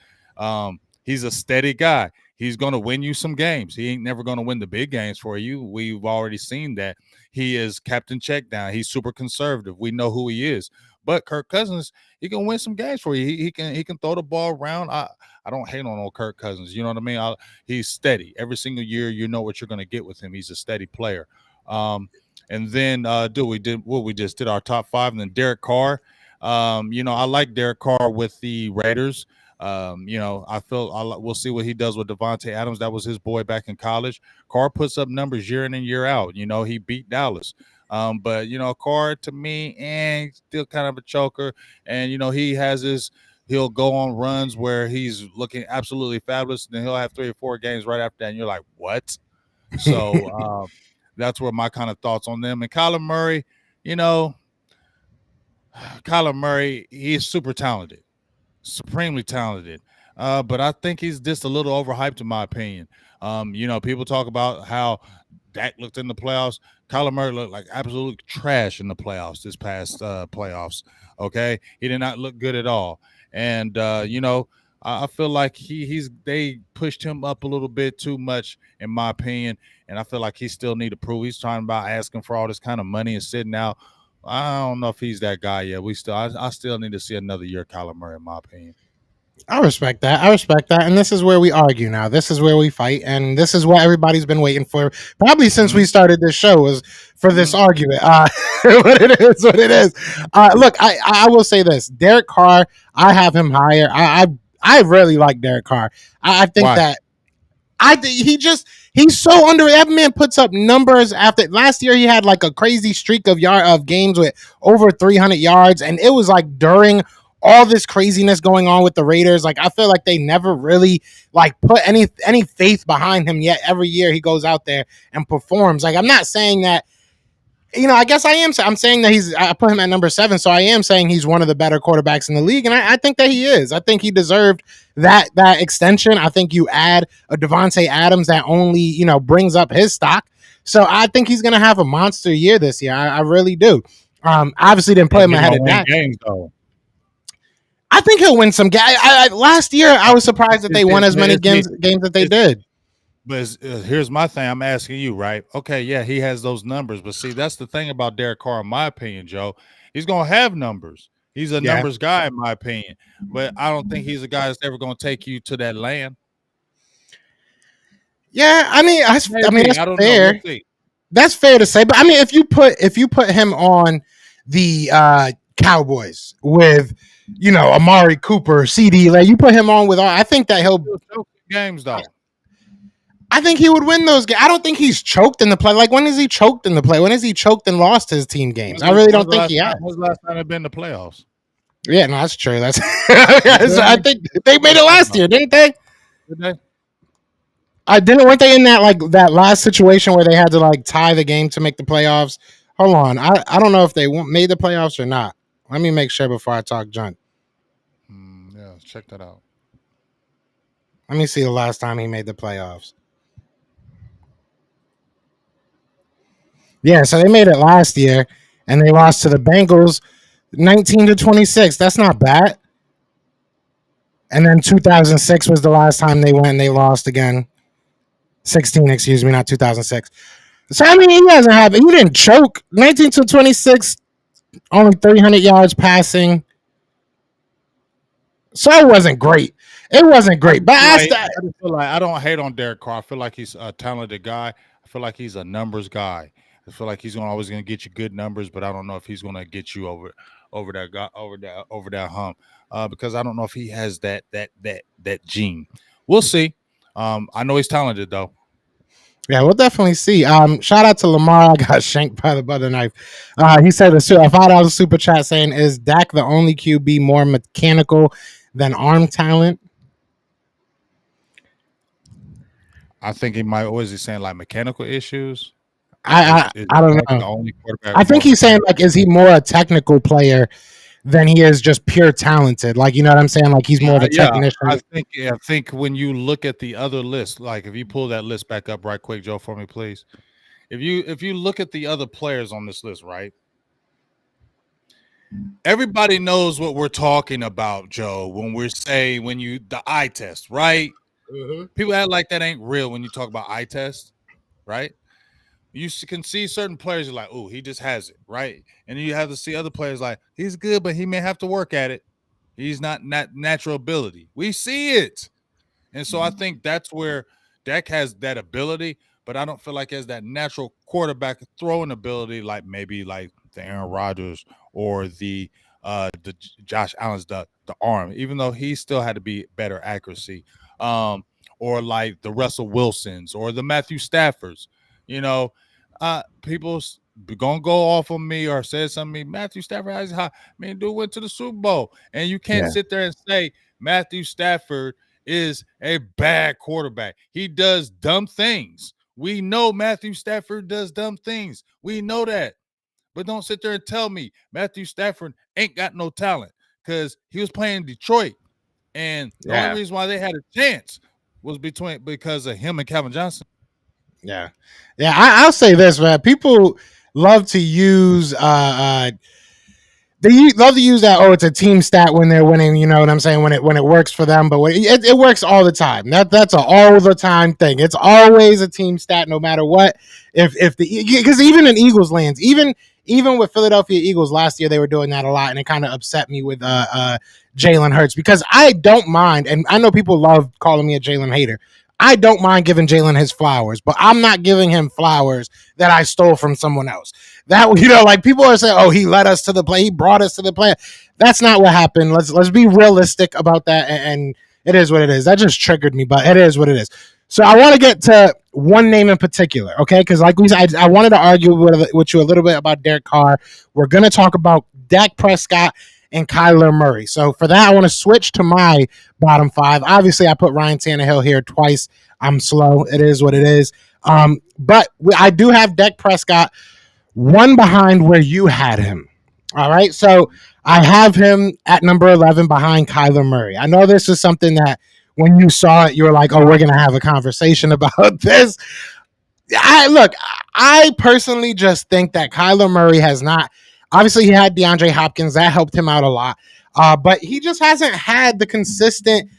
He's a steady guy. He's going to win you some games. He ain't never going to win the big games for you. We've already seen that. He is Captain Checkdown. He's super conservative. We know who he is. But Kirk Cousins, he can win some games for you. He can throw the ball around. I don't hate on old Kirk Cousins. You know what I mean? He's steady. Every single year, you know what you're going to get with him. He's a steady player. And then we did what we just did our top five, and then Derek Carr. I like Derek Carr with the Raiders. We'll see what he does with Devontae Adams. That was his boy back in college. Carr puts up numbers year in and year out. He beat Dallas. But Carr to me, he's still kind of a choker. And he'll go on runs where he's looking absolutely fabulous, and then he'll have 3 or 4 games right after that, and you're like, what? So that's where my kind of thoughts on them. And Kyler Murray, he's super talented, supremely talented. But I think he's just a little overhyped in my opinion. People talk about how Dak looked in the playoffs. Kyler Murray looked like absolute trash in the playoffs this past playoffs. Okay, he did not look good at all. And I feel like they pushed him up a little bit too much, in my opinion. And I feel like he still need to prove. He's talking about asking for all this kind of money and sitting out. I don't know if he's that guy yet. I still need to see another year of Kyler Murray, in my opinion. I respect that. And this is where we argue now. This is where we fight, and this is what everybody's been waiting for, probably since we started this show, was for this argument. But it is what it is. Look, I will say this: Derek Carr, I have him higher. I really like Derek Carr. I think Why? that he's so under. That man puts up numbers. After last year, he had like a crazy streak of games with over 300 yards, and it was like during all this craziness going on with the Raiders. Like, I feel like they never really like put any faith behind him yet. Every year he goes out there and performs. Like, I'm not saying that, I guess I'm saying that I put him at number 7. So I am saying he's one of the better quarterbacks in the league. And I think that he is. I think he deserved that extension. I think you add a Devontae Adams that only, brings up his stock. So I think he's going to have a monster year this year. I really do. Obviously didn't put him ahead of Dak. Games, though. I think he'll win some games. Last year, I was surprised that they won as many games that they did. But here's my thing. I'm asking you, right? Okay, yeah, he has those numbers. But see, that's the thing about Derek Carr, in my opinion, Joe. He's going to have numbers. He's a numbers guy, in my opinion. But I don't think he's a guy that's ever going to take you to that land. Yeah, I mean, that's fair. Know. That's fair to say. But I mean, if you put him on the Cowboys with, Amari Cooper, CD, like you put him on with, I think that he'll games though. I think he would win those games. I don't think he's choked in the play. Like, when is he choked in the play? When is he choked and lost his team games? I really don't think he has. When's the last time they've been to playoffs? Yeah, no, that's true. That's I think they made it last year, didn't they? Did they? Weren't they in that last situation where they had to like tie the game to make the playoffs? Hold on, I don't know if they made the playoffs or not. Let me make sure before I talk junk. Yeah, check that out. Let me see the last time he made the playoffs. Yeah, so they made it last year, and they lost to the Bengals 19-26. That's not bad. And then 2006 was the last time they went and they lost again. 16, excuse me, not 2006. So, I mean, he didn't choke. 19-26, only 300 yards passing. So it wasn't great. It wasn't great. But I feel like I don't hate on Derek Carr. I feel like he's a talented guy. I feel like he's a numbers guy. I feel like he's always going to get you good numbers, but I don't know if he's going to get you over that hump because I don't know if he has that gene. We'll see. I know he's talented though. Yeah, we'll definitely see. Shout out to Lamar. I got shanked by the butter knife. He said a $5 super chat saying, "Is Dak the only QB more mechanical than arm talent?" I think he might always be saying like mechanical issues. I don't know. I think he's saying like, is he more a technical player than he is just pure talented? Like, you know what I'm saying? Like, he's more of a technician. I think when you look at the other list, like if you pull that list back up right quick, Joe, for me, please. If you look at the other players on this list, right? Everybody knows what we're talking about, Joe, when we're saying when you the eye test, right? Mhm. People act like that ain't real when you talk about eye test, right? Can see certain players, you're like, oh, he just has it, right? And then you have to see other players like, he's good, but he may have to work at it. He's not natural ability. We see it. And so I think that's where Dak has that ability, but I don't feel like he has that natural quarterback throwing ability, like maybe like the Aaron Rodgers or the Josh Allen's the arm, even though he still had to be better accuracy. Or like the Russell Wilsons or the Matthew Staffords. You know, people gonna go off on me or say something to me. Matthew Stafford has high. I mean, dude went to the Super Bowl, and you can't Yeah. sit there and say Matthew Stafford is a bad quarterback. He does dumb things. We know Matthew Stafford does dumb things. We know that. But don't sit there and tell me Matthew Stafford ain't got no talent because he was playing Detroit. And the only Yeah. reason why they had a chance was because of him and Calvin Johnson. Yeah. Yeah. I'll say this, man. People love to use they love to use that. Oh, it's a team stat when they're winning. You know what I'm saying? When it works for them, but it works all the time. That's a all the time thing. It's always a team stat, no matter what. If the because even in Eagles lands, even with Philadelphia Eagles last year, they were doing that a lot, and it kind of upset me with Jalen Hurts because I don't mind, and I know people love calling me a Jalen hater. I don't mind giving Jalen his flowers, but I'm not giving him flowers that I stole from someone else. That like people are saying, "Oh, he led us to the play. He brought us to the play." That's not what happened. Let's be realistic about that, and it is what it is. That just triggered me, but it is what it is. So I want to get to one name in particular, okay? Because like we said, I wanted to argue with you a little bit about Derek Carr. We're going to talk about Dak Prescott and Kyler Murray. So for that, I want to switch to my bottom five. Obviously, I put Ryan Tannehill here twice. I'm slow. It is what it is. But I do have Dak Prescott one behind where you had him. All right. So I have him at number 11 behind Kyler Murray. I know this is something that when you saw it, you were like, oh, we're going to have a conversation about this. Look, I personally just think that Kyler Murray has not. Obviously, he had DeAndre Hopkins. That helped him out a lot. But he just hasn't had the consistent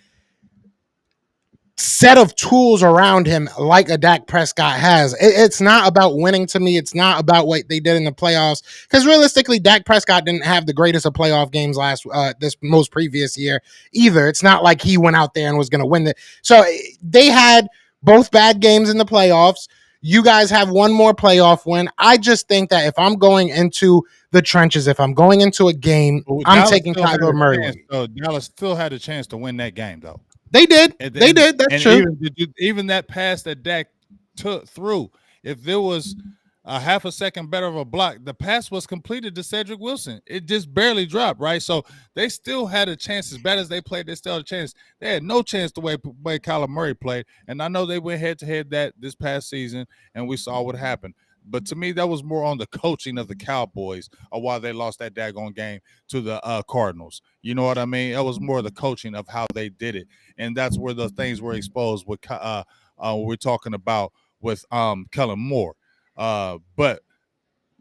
set of tools around him like a Dak Prescott has. It's not about winning to me. It's not about what they did in the playoffs. Because realistically, Dak Prescott didn't have the greatest of playoff games this most previous year either. It's not like he went out there and was going to win it. So they had both bad games in the playoffs. You guys have one more playoff win. I just think that if I'm going into the trenches, if I'm going into a game, Well, I'm Dallas taking still had Kyler a Murray with chance. me. So Dallas still had a chance to win that game, though. They did. At the They end, did. That's and true. even that pass that Dak took through, if there was a half a second better of a block, the pass was completed to Cedric Wilson. It just barely dropped, right? So they still had a chance. As bad as they played, they still had a chance. They had no chance the way Kyler Murray played. And I know they went head to head that this past season, and we saw what happened. But to me, that was more on the coaching of the Cowboys or why they lost that daggone game to the Cardinals. You know what I mean? That was more the coaching of how they did it, and that's where the things were exposed with we're talking about with Kellen Moore. But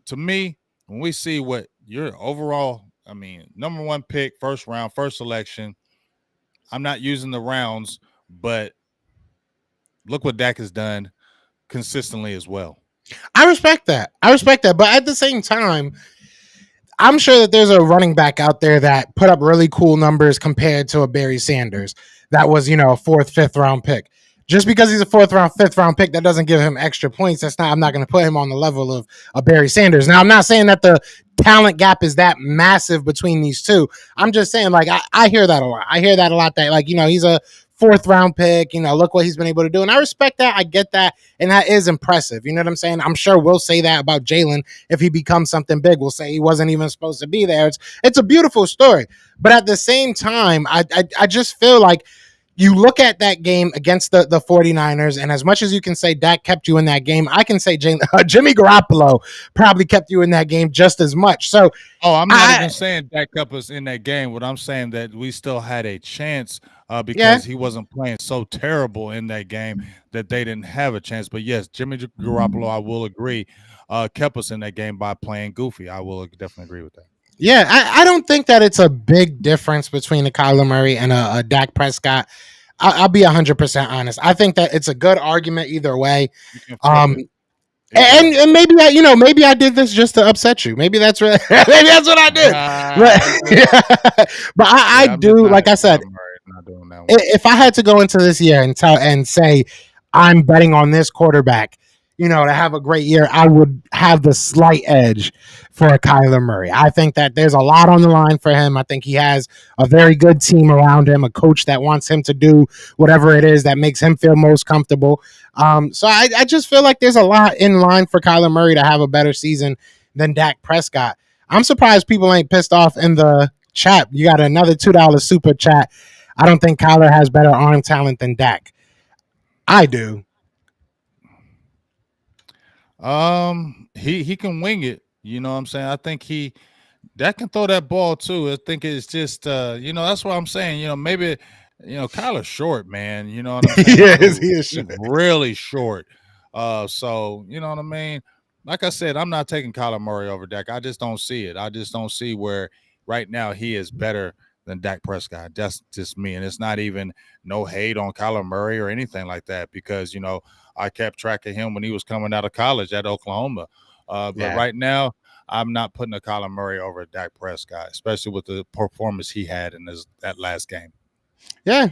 to me, when we see what your overall, I mean, number one pick, first round, first selection, I'm not using the rounds, but look what Dak has done consistently as well. I respect that. I respect that. But at the same time, I'm sure that there's a running back out there that put up really cool numbers compared to a Barry Sanders that was, a fourth, fifth round pick. Just because he's a fourth round, fifth round pick, that doesn't give him extra points. I'm not going to put him on the level of a Barry Sanders. Now, I'm not saying that the talent gap is that massive between these two. I'm just saying, like, I hear that a lot. I hear that a lot that, like, he's a fourth round pick, look what he's been able to do. And I respect that. I get that. And that is impressive. You know what I'm saying? I'm sure we'll say that about Jalen if he becomes something big. We'll say he wasn't even supposed to be there. It's a beautiful story. But at the same time, I just feel like you look at that game against the 49ers, and as much as you can say Dak kept you in that game, I can say Jimmy Garoppolo probably kept you in that game just as much. So, oh, I'm not even saying Dak kept us in that game. What I'm saying that we still had a chance because he wasn't playing so terrible in that game that they didn't have a chance. But yes, Jimmy Garoppolo, I will agree, kept us in that game by playing goofy. I will definitely agree with that. Yeah, I don't think that it's a big difference between a Kyler Murray and a Dak Prescott. I'll be 100% honest. I think that it's a good argument either way. You can flip Um, it either way. and maybe maybe I did this just to upset you. Maybe that's what maybe that's what I did. Just, But I yeah, I'm just do, not like I said, Kyler Murray. Not doing that one. if I had to go into this year and say I'm betting on this quarterback, to have a great year, I would have the slight edge for Kyler Murray. I think that there's a lot on the line for him. I think he has a very good team around him, a coach that wants him to do whatever it is that makes him feel most comfortable. So I just feel like there's a lot in line for Kyler Murray to have a better season than Dak Prescott. I'm surprised people ain't pissed off in the chat. You got another $2 super chat. I don't think Kyler has better arm talent than Dak. I do. He can wing it. You know what I'm saying? I think that can throw that ball too. I think it's just that's what I'm saying. Maybe Kyler's short, man. You know what I'm saying He too. is He's short. really short. So you know what I mean. Like I said, I'm not taking Kyler Murray over Dak. I just don't see it. I just don't see where right now he is better than Dak Prescott. That's just me, and it's not even no hate on Kyler Murray or anything like that because I kept track of him when he was coming out of college at Oklahoma. But Yeah. right now, I'm not putting a Kyler Murray over Dak Prescott, especially with the performance he had in that last game. Yeah,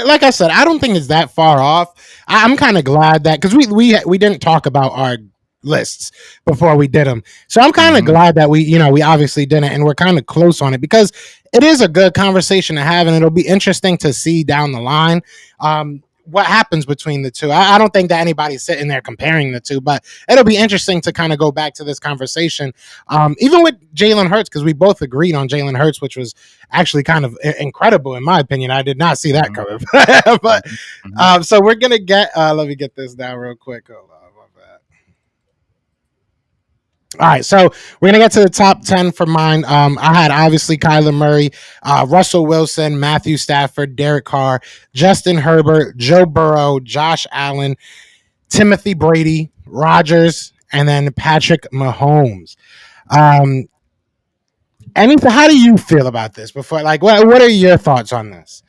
like I said, I don't think it's that far off. I'm kind of glad that because we didn't talk about our lists before we did them, so I'm kind of Mm-hmm. glad that we obviously didn't, and we're kind of close on it because it is a good conversation to have, and it'll be interesting to see down the line. What happens between the two. I don't think that anybody's sitting there comparing the two, but it'll be interesting to kind of go back to this conversation. Even with Jalen Hurts, because we both agreed on Jalen Hurts, which was actually kind of incredible in my opinion. I did not see that Mm-hmm. coming. But Mm-hmm. so we're gonna get let me get this down real quick. Hold on, my bad. All right, so we're gonna get to the top 10 for mine. I had obviously Kyler Murray, Russell Wilson, Matthew Stafford, Derek Carr, Justin Herbert, Joe Burrow, Josh Allen, Timothy Brady, Rodgers, and then Patrick Mahomes. Um, anything? How do you feel about this? Before, like, what are your thoughts on this?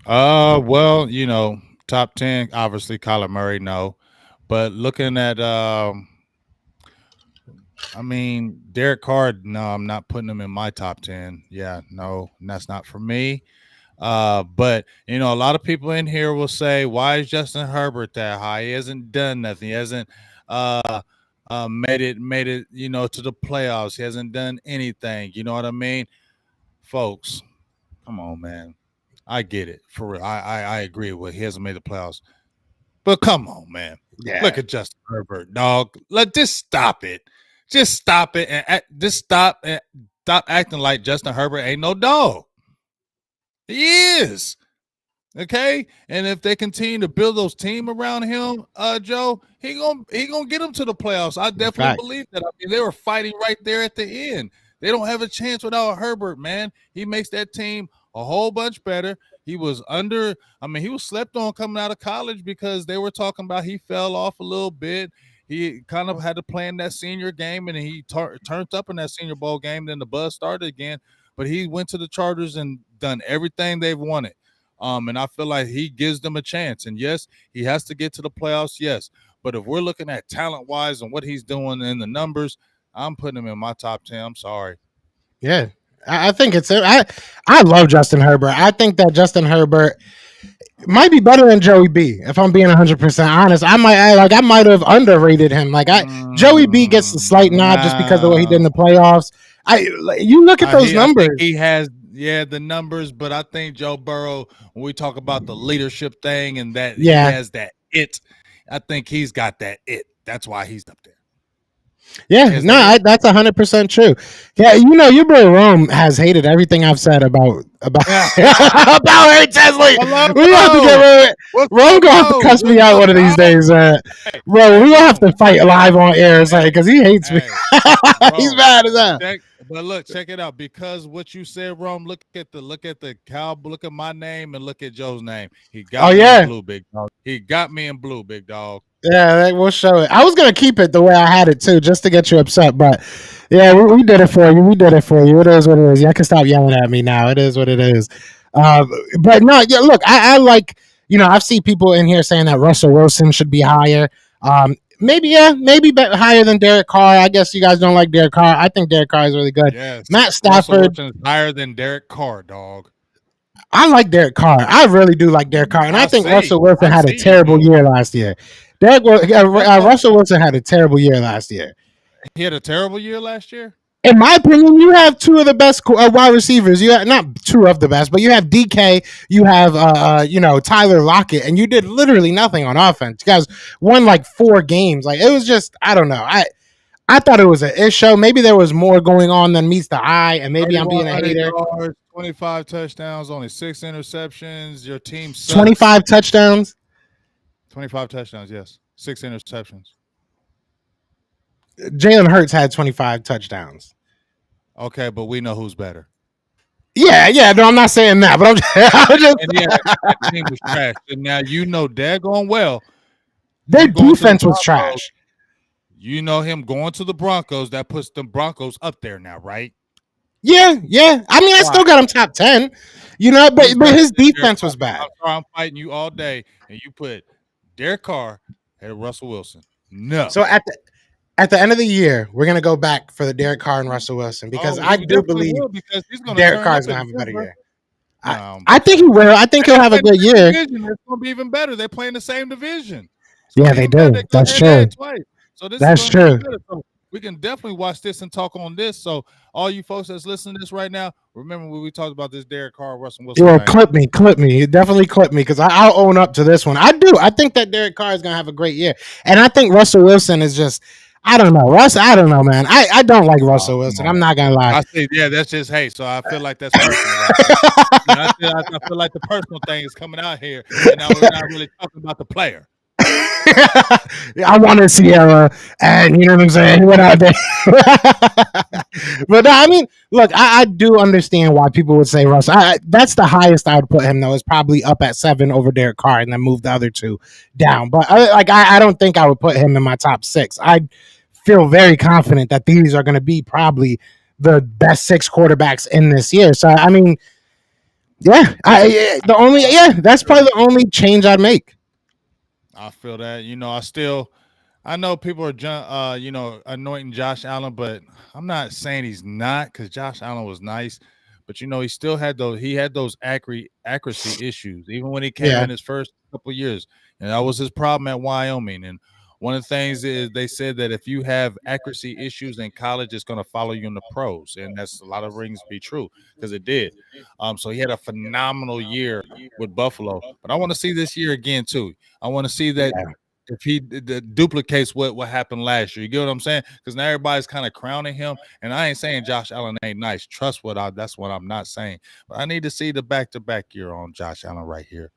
Well, top 10, obviously Kyler Murray, no. But looking at I mean, Derek Carr, no, I'm not putting him in my top 10. Yeah, no, that's not for me. But a lot of people in here will say, why is Justin Herbert that high? He hasn't done nothing. He hasn't made it, to the playoffs. He hasn't done anything. You know what I mean? Folks, come on, man. I get it. For real. I agree with he hasn't made the playoffs. But come on, man. Yeah, Look at Justin Herbert, dog. Just stop it. Just stop it just stop acting like Justin Herbert ain't no dog. He is. Okay, and if they continue to build those team around him, Joe, he gonna get them to the playoffs. I definitely fact. believe that. I mean, they were fighting right there at the end. They don't have a chance without Herbert, man. He makes that team a whole bunch better. He was under. I mean, he was slept on coming out of college because they were talking about he fell off a little bit. He kind of had to play in that senior game, and he turned up in that senior bowl game. Then the buzz started again, but he went to the Chargers and done everything they've wanted. And I feel like he gives them a chance. And yes, he has to get to the playoffs. Yes. But if we're looking at talent wise and what he's doing in the numbers, I'm putting him in my top 10. I'm sorry. Yeah, I think it's. I love Justin Herbert. I think that Justin Herbert might be better than Joey B. If I'm being 100% honest, I might have underrated him. Joey B gets the slight nod just because of what he did in No. the playoffs. You look at those I think numbers. he has, the numbers, but I think Joe Burrow, when we talk about the leadership thing and that he Yeah, has that it, I think he's got that it. That's why he's up there. He yeah, has no, that it. that's 100% true. Yeah, your boy Rome has hated everything I've said about about Harry Chesley. We gonna have to get Hello. rid of it. What's Rome up, gonna have to bro? cuss me What's out up, one of these dog? days, Hey, bro. We gonna have Rome, to fight check it live out. on air, Hey, because he hates me. hey, He's Rome. mad as hell. But look, check it out. Because what you said, Rome. Look at the cow. Look at my name and look at Joe's name. He Oh got me in yeah, blue, big dog. He got me in blue, big dog. Yeah, we'll show it. I was gonna keep it the way I had it too, just to get you upset. But yeah, we did it for you. We did it for you. It is what it is. You can stop yelling at me now. It is what it is. Uh, but no, yeah. Look, I like. I've seen people in here saying that Russell Wilson should be higher. Maybe yeah, maybe higher than Derek Carr. I guess you guys don't like Derek Carr. I think Derek Carr is really good. Yes, Matt Russell Stafford. Wilson is higher than Derek Carr, dog. I like Derek Carr. I really do like Derek Carr, and I think Russell Wilson I had a see you terrible do. year last year. Russell Wilson had a terrible year last year. He had a terrible year last year. In my opinion, you have two of the best wide receivers. You have not two of the best, but you have DK. You have Tyler Lockett, and you did literally nothing on offense. You guys won like 4 games. Like it was just I don't know. I thought it was an ish show. Maybe there was more going on than meets the eye, and maybe I'm being a 3,100 hater. yards, 25 touchdowns, only 6 interceptions. Your team sucks. 25 touchdowns. 25 touchdowns, yes. 6 interceptions. Jalen Hurts had 25 touchdowns. Okay, but we know who's better. Yeah. No, I'm not saying that, but I'm just And yeah, that team was trash. And now you know daggone well. their him going to the defense was Broncos, trash. You know him going to the Broncos, that puts the Broncos up there now, right? Yeah. I mean, I still got him top 10, but his defense was bad. I'm sorry, I'm fighting you all day, and you put Derek Carr and Russell Wilson. No. So at the end of the year, we're gonna go back for the Derek Carr and Russell Wilson because I do believe because he's gonna Derek turn Carr up is gonna in have a better December. year. No, I think he will. I think he'll have a good year. It's gonna be even better. They play in the same division. Yeah, they do. That's true. So this That's is gonna be true. better. So we can definitely watch this and talk on this. So all you folks that's listening to this right now, remember when we talked about this Derek Carr, Russell Wilson. Yeah, clip me. Definitely clip me because I'll own up to this one. I do. I think that Derek Carr is gonna have a great year, and I think Russell Wilson is just. I don't know, Russ. I don't know, man. I don't like Russell Wilson. I'm not gonna lie. I say, yeah, that's just hate. So I feel like that's personal. Right? I feel like the personal thing is coming out here, and now we're not really talking about the player. I wanted Sierra, and you know what I'm saying. He went out there, but no, I mean, look, I do understand why people would say Russ. That's the highest I would put him though. Is probably up at 7 over Derek Carr, and then move the other 2 down. But I don't think I would put him in my top 6. I feel very confident that these are going to be probably the best 6 quarterbacks in this year. So I mean, yeah, that's probably the only change I'd make. I feel that. I know people are, anointing Josh Allen, but I'm not saying he's not because Josh Allen was nice. But he still had those accuracy issues, even when he came in his first couple of years, and that was his problem at Wyoming. And one of the things is they said that if you have accuracy issues in college, it's going to follow you in the pros, and that's a lot of rings be true because it did. So he had a phenomenal year with Buffalo, but I want to see this year again too. I want to see that if he duplicates what happened last year. You get what I'm saying? Because now everybody's kind of crowning him, and I ain't saying Josh Allen ain't nice. That's what I'm not saying. But I need to see the back-to-back year on Josh Allen right here.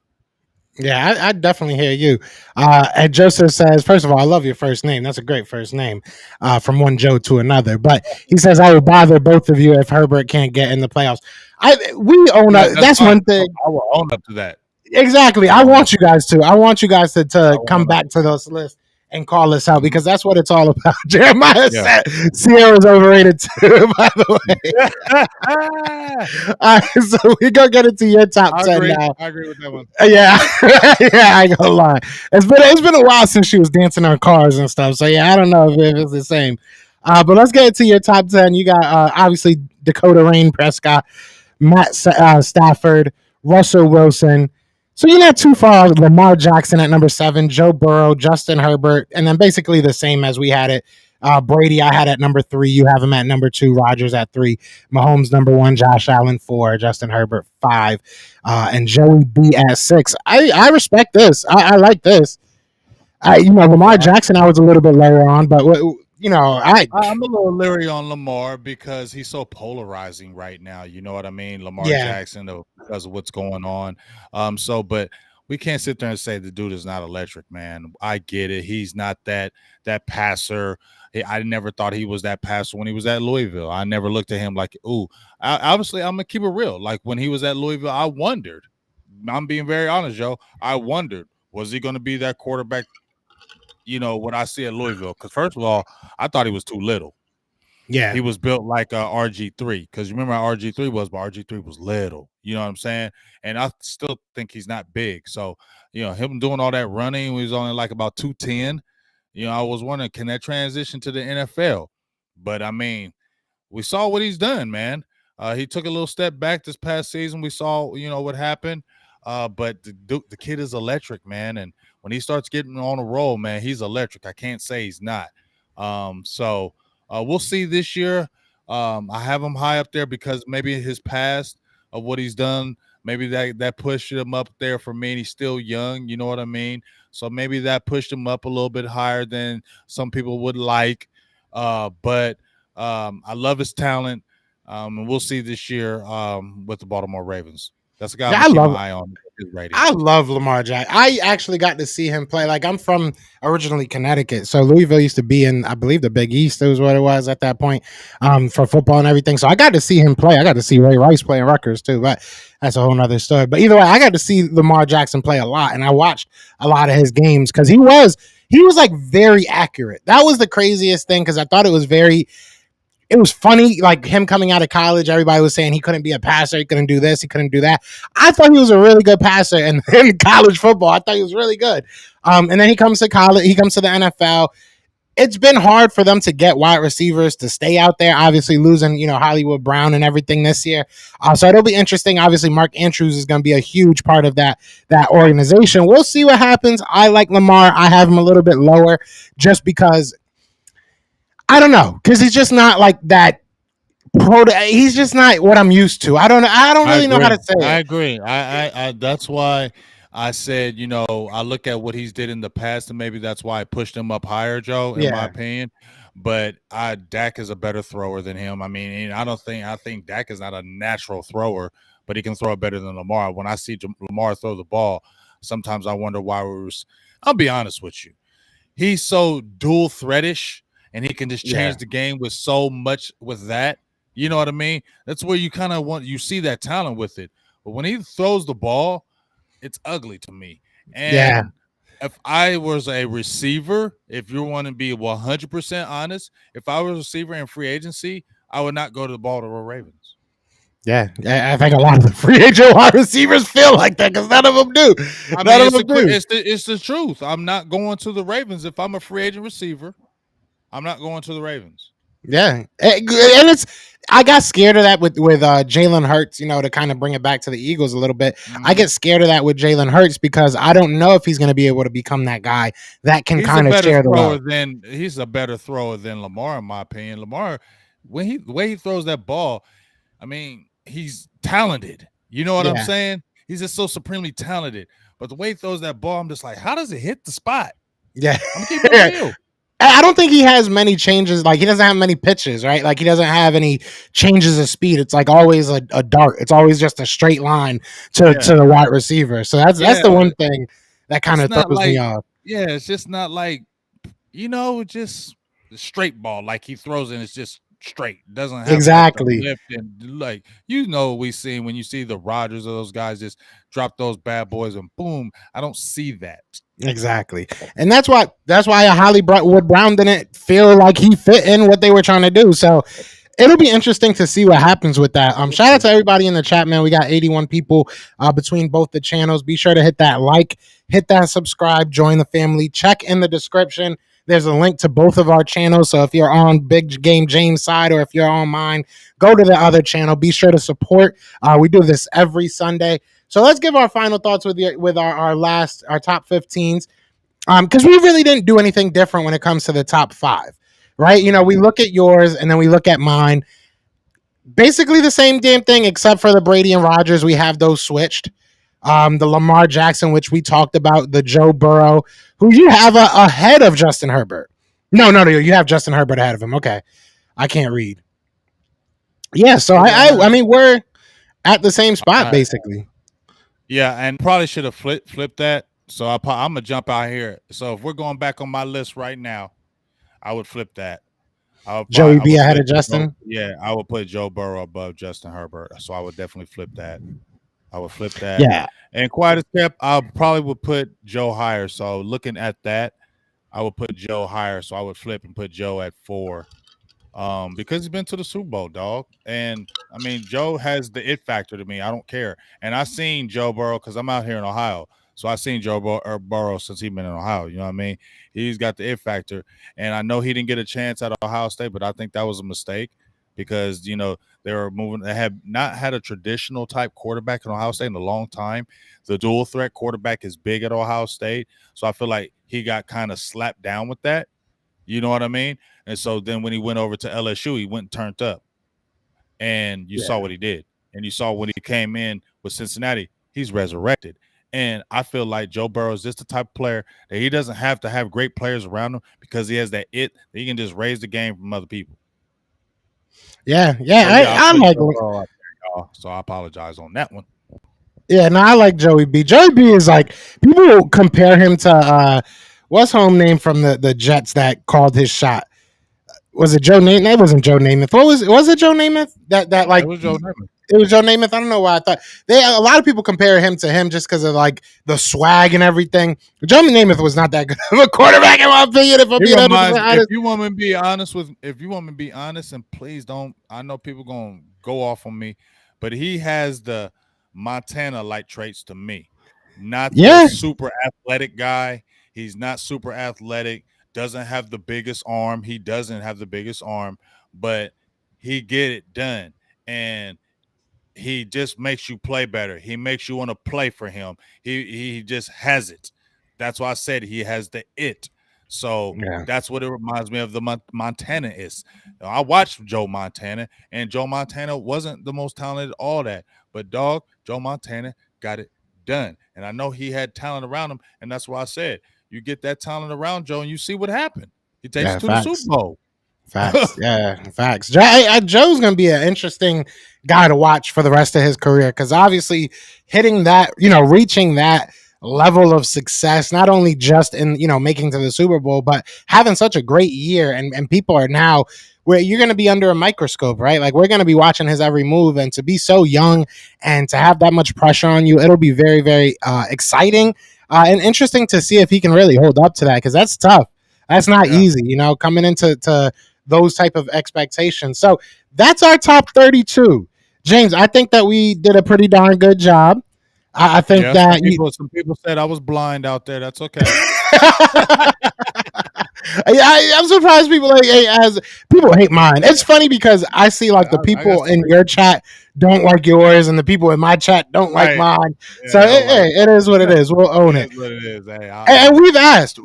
Yeah, I definitely hear you. And Joseph says, first of all, I love your first name. That's a great first name from one Joe to another. But he says, I would bother both of you if Herbert can't get in the playoffs. We own up. That's one thing. I will own up to that. Exactly. I want you guys to come back to those lists and call us out because that's what it's all about. Jeremiah said Sierra's overrated too, by the way. All right, so we go get into your top 10 now. I agree with that one. Yeah, I ain't gonna lie. It's been a while since she was dancing on cars and stuff. So yeah, I don't know if it's the same. But let's get into your top 10. You got obviously Dakota Rain Prescott, Matt Stafford, Russell Wilson. So you're not too far. Lamar Jackson at number 7, Joe Burrow, Justin Herbert, and then basically the same as we had it. Brady, I had at number 3. You have him at number 2. Rodgers at 3. Mahomes number 1. Josh Allen 4. Justin Herbert 5. And Joey B at 6. I respect this. I like this. Lamar Jackson, I was a little bit lower on, but I'm a little leery on Lamar because he's so polarizing right now. You know what I mean? Lamar Jackson, because of what's going on. But we can't sit there and say the dude is not electric, man. I get it. He's not that passer. I never thought he was that passer when he was at Louisville. I never looked at him like, ooh. Obviously, I'm going to keep it real. Like when he was at Louisville, I wondered. I'm being very honest, Joe. I wondered, was he going to be that quarterback what I see at Louisville. Because first of all, I thought he was too little. Yeah. He was built like a RG3 because you remember how RG3 was, but RG3 was little. You know what I'm saying? And I still think he's not big. So, him doing all that running, he was only like about 210. I was wondering, can that transition to the NFL? But I mean, we saw what he's done, man. He took a little step back this past season. We saw, what happened. But the kid is electric, man. And when he starts getting on a roll, man, he's electric. I can't say he's not. So we'll see this year. I have him high up there because maybe his past of what he's done, maybe that pushed him up there for me. And he's still young, you know what I mean? So maybe that pushed him up a little bit higher than some people would like. But I love his talent, and we'll see this year with the Baltimore Ravens. That's a guy I'm keeping my eye on his rating. I love Lamar Jackson. I actually got to see him play. Like, I'm from originally Connecticut, so Louisville used to be in, I believe, the Big East. Is what it was at that point for football and everything. So I got to see him play. I got to see Ray Rice play in Rutgers too, but that's a whole nother story. But either way, I got to see Lamar Jackson play a lot, and I watched a lot of his games because he was like very accurate. That was the craziest thing because I thought it was funny, like him coming out of college. Everybody was saying he couldn't be a passer. He couldn't do this. He couldn't do that. I thought he was a really good passer. And in college football, I thought he was really good. And then he comes to college. He comes to the NFL. It's been hard for them to get wide receivers to stay out there. Obviously, losing Hollywood Brown and everything this year. So it'll be interesting. Obviously, Mark Andrews is going to be a huge part of that organization. We'll see what happens. I like Lamar. I have him a little bit lower just because I don't know, because he's just not like that. He's just not what I'm used to. I don't really know how to say it. I agree. I that's why I said, I look at what he's did in the past, and maybe that's why I pushed him up higher, Joe, in my opinion. But Dak is a better thrower than him. I mean, I think Dak is not a natural thrower, but he can throw it better than Lamar. When I see Lamar throw the ball, sometimes I wonder why I'll be honest with you. He's so dual threatish, and he can just change the game with so much with that. You know what I mean? That's where you kind of you see that talent with it. But when he throws the ball, it's ugly to me. And if I was a receiver, if you want to be 100% honest, if I was a receiver in free agency, I would not go to the Baltimore Ravens. Yeah, I think a lot of the free agent wide receivers feel like that because none of them do. It's the truth. I'm not going to the Ravens if I'm a free agent receiver. I'm not going to the Ravens. Yeah, and I got scared of that with Jalen Hurts, to kind of bring it back to the Eagles a little bit. I get scared of that with Jalen Hurts because I don't know if he's going to be able to become that guy that can kind of share the load. He's a better thrower than Lamar, in my opinion. Lamar, the way he throws that ball, I mean, he's talented. You know what I'm saying? He's just so supremely talented. But the way he throws that ball, I'm just like, how does it hit the spot? Yeah. I'm keeping it real. I don't think he has many changes. Like, he doesn't have many pitches, right? Like, he doesn't have any changes of speed. It's like always a dart. It's always just a straight line to the wide receiver. So that's the one thing that kind of throws me off. Yeah, it's just not like, just the straight ball. Like he throws it, it's just straight. Doesn't have exactly lift and we seen when you see the Rodgers of those guys just drop those bad boys and boom. I don't see that. Exactly. And that's why Hollywood Brown didn't feel like he fit in what they were trying to do. So it'll be interesting to see what happens with that. Shout out to everybody in the chat, man. We got 81 people between both the channels. Be sure to hit that like, hit that subscribe, join the family. Check in the description. There's a link to both of our channels. So if you're on Big Game James' side or if you're on mine, go to the other channel. Be sure to support. We do this every Sunday. So let's give our final thoughts with our top 15s. Because we really didn't do anything different when it comes to the top 5, right? We look at yours and then we look at mine. Basically the same damn thing, except for the Brady and Rodgers. We have those switched. The Lamar Jackson, which we talked about, the Joe Burrow, who you have ahead of Justin Herbert. No, you have Justin Herbert ahead of him. Okay. I can't read. Yeah, so I mean, we're at the same spot, basically. Yeah, and probably should have flipped that. So I'm going to jump out here. So if we're going back on my list right now, I would flip that. Joey B ahead of Justin? I would put Joe Burrow above Justin Herbert. So I would definitely flip that. Yeah. And quite a step, I probably would put Joe higher. So looking at that, I would put Joe higher. So I would flip and put Joe at 4. Because he's been to the Super Bowl, dog. And I mean, Joe has the it factor to me. I don't care. And I seen Joe Burrow because I'm out here in Ohio. So I seen Joe Burrow since he's been in Ohio. You know what I mean? He's got the it factor. And I know he didn't get a chance at Ohio State, but I think that was a mistake because, they were moving. They have not had a traditional type quarterback in Ohio State in a long time. The dual threat quarterback is big at Ohio State. So I feel like he got kind of slapped down with that. You know what I mean? And so then when he went over to LSU, he went and turned up. And you saw what he did. And you saw when he came in with Cincinnati, he's resurrected. And I feel like Joe Burrow is just the type of player that he doesn't have to have great players around him because he has that it that he can just raise the game from other people. Yeah, So I like. Joe Burrow out there, y'all. So I apologize on that one. Yeah, no, I like Joey B. Joey B is like people compare him to what's home name from the Jets that called his shot. Was it Joe Namath? It wasn't Joe Namath. What was it Joe Namath? That like It was Joe Namath. it was Joe Namath. I don't know why I thought a lot of people compare him to him just because of like the swag and everything. Joe Namath was not that good of a quarterback in my opinion. If I'm being honest, if you want me to be honest and please don't, I know people gonna go off on me, but he has the Montana like traits to me. Not the super athletic guy. He's not super athletic, doesn't have the biggest arm. He doesn't have the biggest arm, but he get it done. And he just makes you play better. He makes you want to play for him. He just has it. That's why I said he has the it. So that's what it reminds me of the Montana is. I watched Joe Montana, and Joe Montana wasn't the most talented, all that. But, dog, Joe Montana got it done. And I know he had talent around him, and that's why I said you get that talent around Joe, and you see what happened. He takes it to the Super Bowl. Facts. Yeah, facts. Joe's going to be an interesting guy to watch for the rest of his career because obviously hitting that, reaching that level of success, not only just in, making to the Super Bowl, but having such a great year. And people are now where you're going to be under a microscope, right? Like we're going to be watching his every move. And to be so young and to have that much pressure on you, it'll be very, very exciting and interesting to see if he can really hold up to that because that's tough. That's not easy, coming into those type of expectations. So that's our top 32. James, I think that we did a pretty darn good job. I think that some people said I was blind out there. That's okay. I'm surprised people people hate mine. It's funny because I see like the people in your chat don't like yours, and the people in my chat don't like mine. Yeah, so it is what it is. We'll own it. What it is. Hey, and we've asked.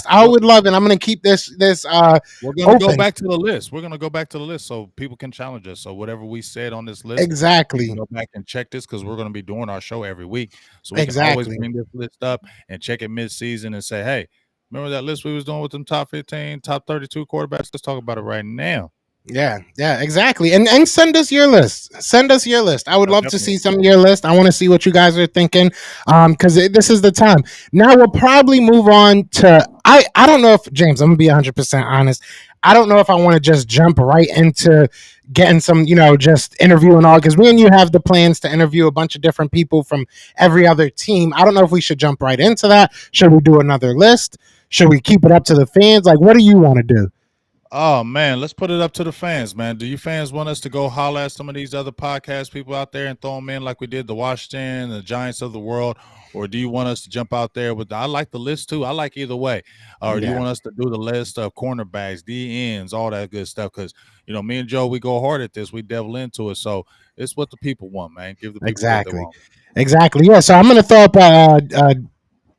I would love it. I'm going to keep this. We're going to go back to the list. We're going to go back to the list so people can challenge us. So whatever we said on this list, exactly. Go back and check this because we're going to be doing our show every week. So we can always bring this list up and check it mid-season and say, hey, remember that list we was doing with them top 15, top 32 quarterbacks? Let's talk about it right now. Yeah, exactly. And send us your list. I would love to see some of your list. I want to see what you guys are thinking because this is the time. Now we'll probably move on to I don't know if, James, I'm going to be 100% honest. I don't know if I want to just jump right into getting some, just interviewing all because me and you have the plans to interview a bunch of different people from every other team. I don't know if we should jump right into that. Should we do another list? Should we keep it up to the fans? Like, what do you want to do? Oh, man, let's put it up to the fans, man. Do you fans want us to go holler at some of these other podcast people out there and throw them in like we did the Washington, the Giants of the world? Or do you want us to jump out there with I like the list, too. I like either way. Or do you want us to do the list of cornerbacks, DNs, all that good stuff? Because, me and Joe, we go hard at this. We devil into it. So it's what the people want, man. Give the people what they want. Exactly. Yeah, so I'm going to throw up a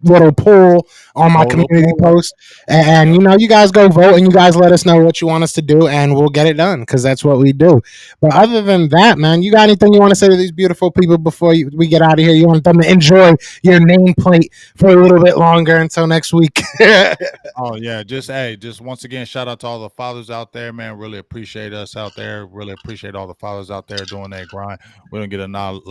little poll on my community post and you guys go vote and you guys let us know what you want us to do and we'll get it done because that's what we do. But other than that, man, you got anything you want to say to these beautiful people before we get out of here? You want them to enjoy your nameplate for a little bit longer until next week? Oh yeah, just once again, shout out to all the fathers out there, man. Really appreciate us out there. Really appreciate all the fathers out there doing that grind. We don't get enough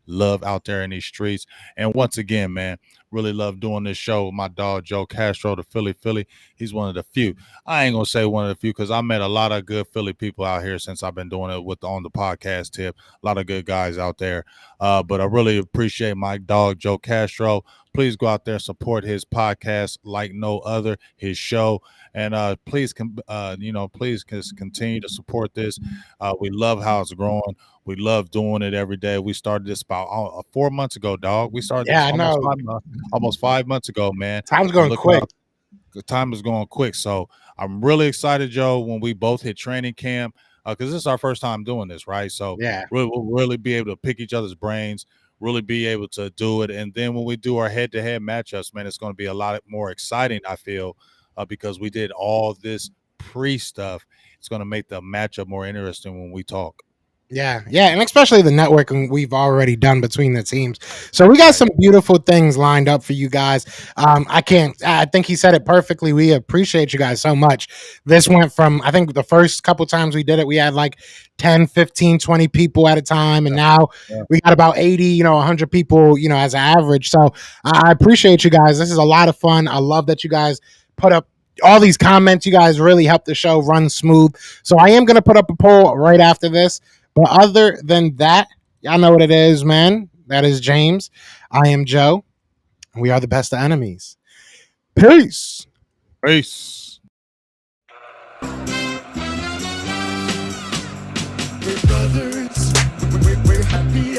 love out there in these streets. And once again, man, Really love doing this show with my dog Joe Castro, the Philly. He's one of the few. I ain't gonna say one of the few because I met a lot of good Philly people out here since I've been doing it with on the podcast tip. A lot of good guys out there. But I really appreciate my dog Joe Castro. Please go out there and support his podcast like no other, his show, and please continue to support this. We love how it's growing. We love doing it every day. We started this about 4 months ago, dog. We started Yeah, this I know. almost 5 months ago, man. Time's And going look quick. how the time is going quick. So I'm really excited, Joe, when we both hit training camp, because this is our first time doing this, right? So Yeah. we'll really be able to pick each other's brains, really be able to do it. And then when we do our head-to-head matchups, man, it's going to be a lot more exciting, I feel, because we did all this pre-stuff. It's going to make the matchup more interesting when we talk. Yeah, and especially the networking we've already done between the teams. So we got Right. some beautiful things lined up for you guys. I think he said it perfectly. We appreciate you guys so much. This went from, I think the first couple times we did it, we had like 10, 15, 20 people at a time. And now we got about 80, 100 people, as an average. So I appreciate you guys. This is a lot of fun. I love that you guys put up all these comments. You guys really help the show run smooth. So I am going to put up a poll right after this. But other than that, y'all know what it is, man. That is James. I am Joe. We are the best of enemies. Peace. Peace. We're brothers. We're happy